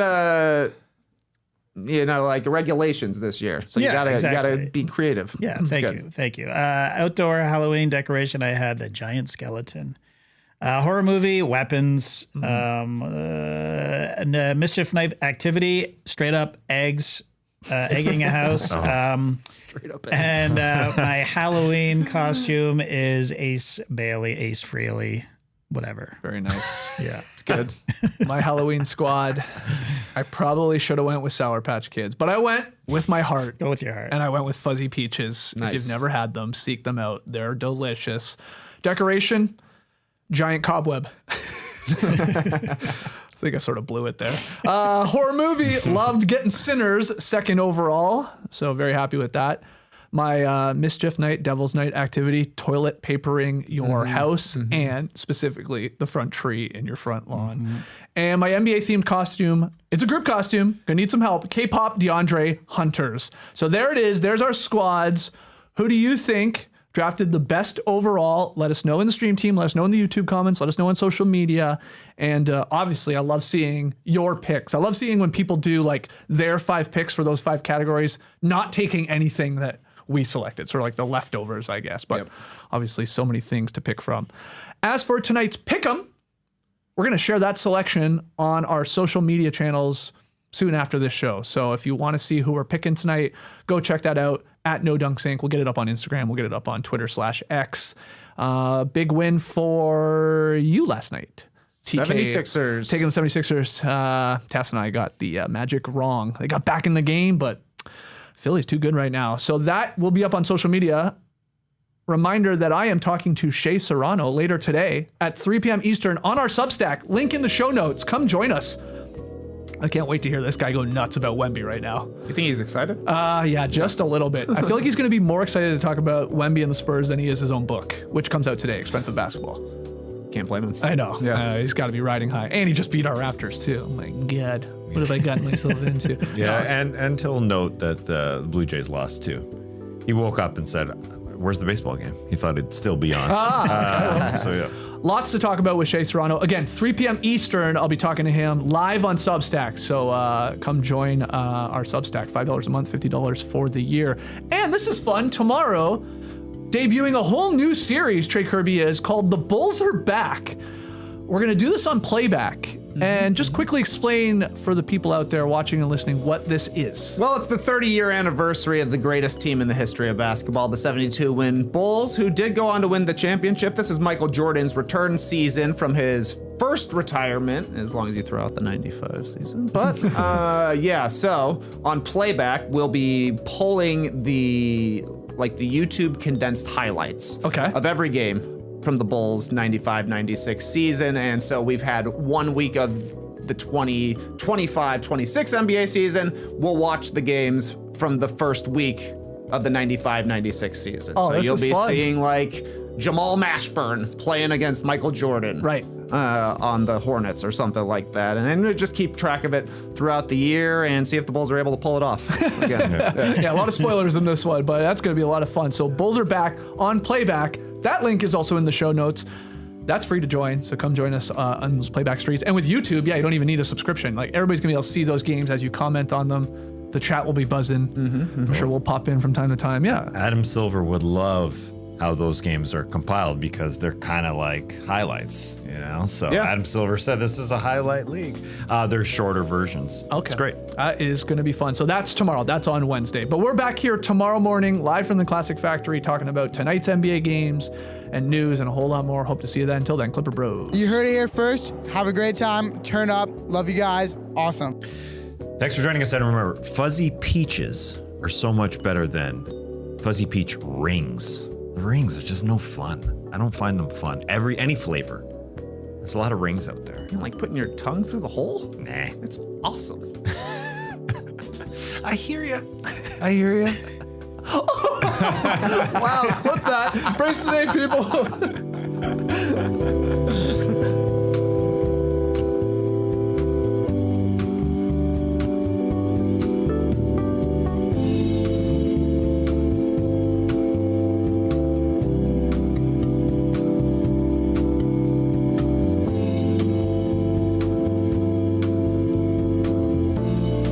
like regulations this year, so you Yeah, gotta exactly. be creative. Yeah, It's thank good. you. Thank you. Outdoor Halloween decoration, I had the giant skeleton. Horror movie, weapons, and, Mischief Night Activity, straight up eggs, egging a house. Straight up. And my Halloween costume is Ace Bailey, Ace Frehley, whatever. Very nice. Yeah. It's good. My Halloween squad, I probably should have went with Sour Patch Kids, but I went with my heart. Go with your heart. And I went with Fuzzy Peaches. If Nice. you've never had them, seek them out. They're delicious. Decoration, giant cobweb. I think I sort of blew it there. Horror movie, loved Getting Sinners, second overall. So very happy with that. My Mischief Night, Devil's Night activity, toilet papering your house and specifically the front tree in your front lawn. And my NBA themed costume, it's a group costume, gonna need some help. K-pop DeAndre Hunters. So there it is, there's our squads. Who do you think drafted the best overall? Let us know in the stream team, let us know in the YouTube comments, let us know on social media. And obviously I love seeing your picks. I love seeing when people do like their 5 picks for those 5 categories, not taking anything that we selected, sort of like the leftovers, I guess. But obviously so many things to pick from. As for tonight's Pick'em, we're going to share that selection on our social media channels soon after this show. So if you want to see who we're picking tonight, go check that out. at No Dunk Sync. We'll get it up on Instagram. We'll get it up on Twitter/X. Big win for you last night. TK 76ers. Taking the 76ers. Tass and I got the Magic wrong. They got back in the game, but Philly's too good right now. So that will be up on social media. Reminder that I am talking to Shea Serrano later today at 3 p.m. Eastern on our Substack. Link in the show notes. Come join us. I can't wait to hear this guy go nuts about Wemby right now. You think he's excited? Yeah, just a little bit. I feel like he's going to be more excited to talk about Wemby and the Spurs than he is his own book, which comes out today, Expensive Basketball. Can't blame him. I know. Yeah. He's got to be riding high. And he just beat our Raptors, too. Oh, my God. What have I gotten myself into? Yeah, and he'll note that the Blue Jays lost, too. He woke up and said, where's the baseball game? He thought it'd still be on. So, yeah. Lots to talk about with Shea Serrano. Again, 3 p.m. Eastern, I'll be talking to him live on Substack. So come join our Substack. $5 a month, $50 for the year. And this is fun. Tomorrow, debuting a whole new series, Trey Kirby is, called The Bulls Are Back. We're going to do this on playback. And just quickly explain for the people out there watching and listening what this is. Well, it's the 30-year anniversary of the greatest team in the history of basketball, the 72-win Bulls, who did go on to win the championship. This is Michael Jordan's return season from his first retirement, as long as you throw out the 95 season. But, so on playback, we'll be pulling the YouTube condensed highlights of every game from the Bulls 95-96 season. And so we've had 1 week of the 2025-26 NBA season. We'll watch the games from the first week of the 95-96 season. Oh, so you'll be fun. seeing like Jamal Mashburn playing against Michael Jordan. Right. On the Hornets or something like that. And then we'll just keep track of it throughout the year and see if the Bulls are able to pull it off again. Yeah, a lot of spoilers in this one, but that's going to be a lot of fun. So Bulls Are Back on playback. That link is also in the show notes. That's free to join, so come join us on those playback streets. And with YouTube, you don't even need a subscription. Like, everybody's going to be able to see those games as you comment on them. The chat will be buzzing. I'm sure we'll pop in from time to time. Yeah. Adam Silver would love how those games are compiled because they're kind of like highlights, So Adam Silver said this is a highlight league. They're shorter versions. Okay. It's great. That is going to be fun. So that's tomorrow. That's on Wednesday. But we're back here tomorrow morning, live from the Classic Factory, talking about tonight's NBA games and news and a whole lot more. Hope to see you then. Until then, Clipper Bros. You heard it here first. Have a great time. Turn up. Love you guys. Awesome. Thanks for joining us. And remember, fuzzy peaches are so much better than fuzzy peach rings. The rings are just no fun. I don't find them fun. Any flavor. There's a lot of rings out there. You like putting your tongue through the hole? Nah. It's awesome. I hear you. Wow, clip that. Brace the name, people.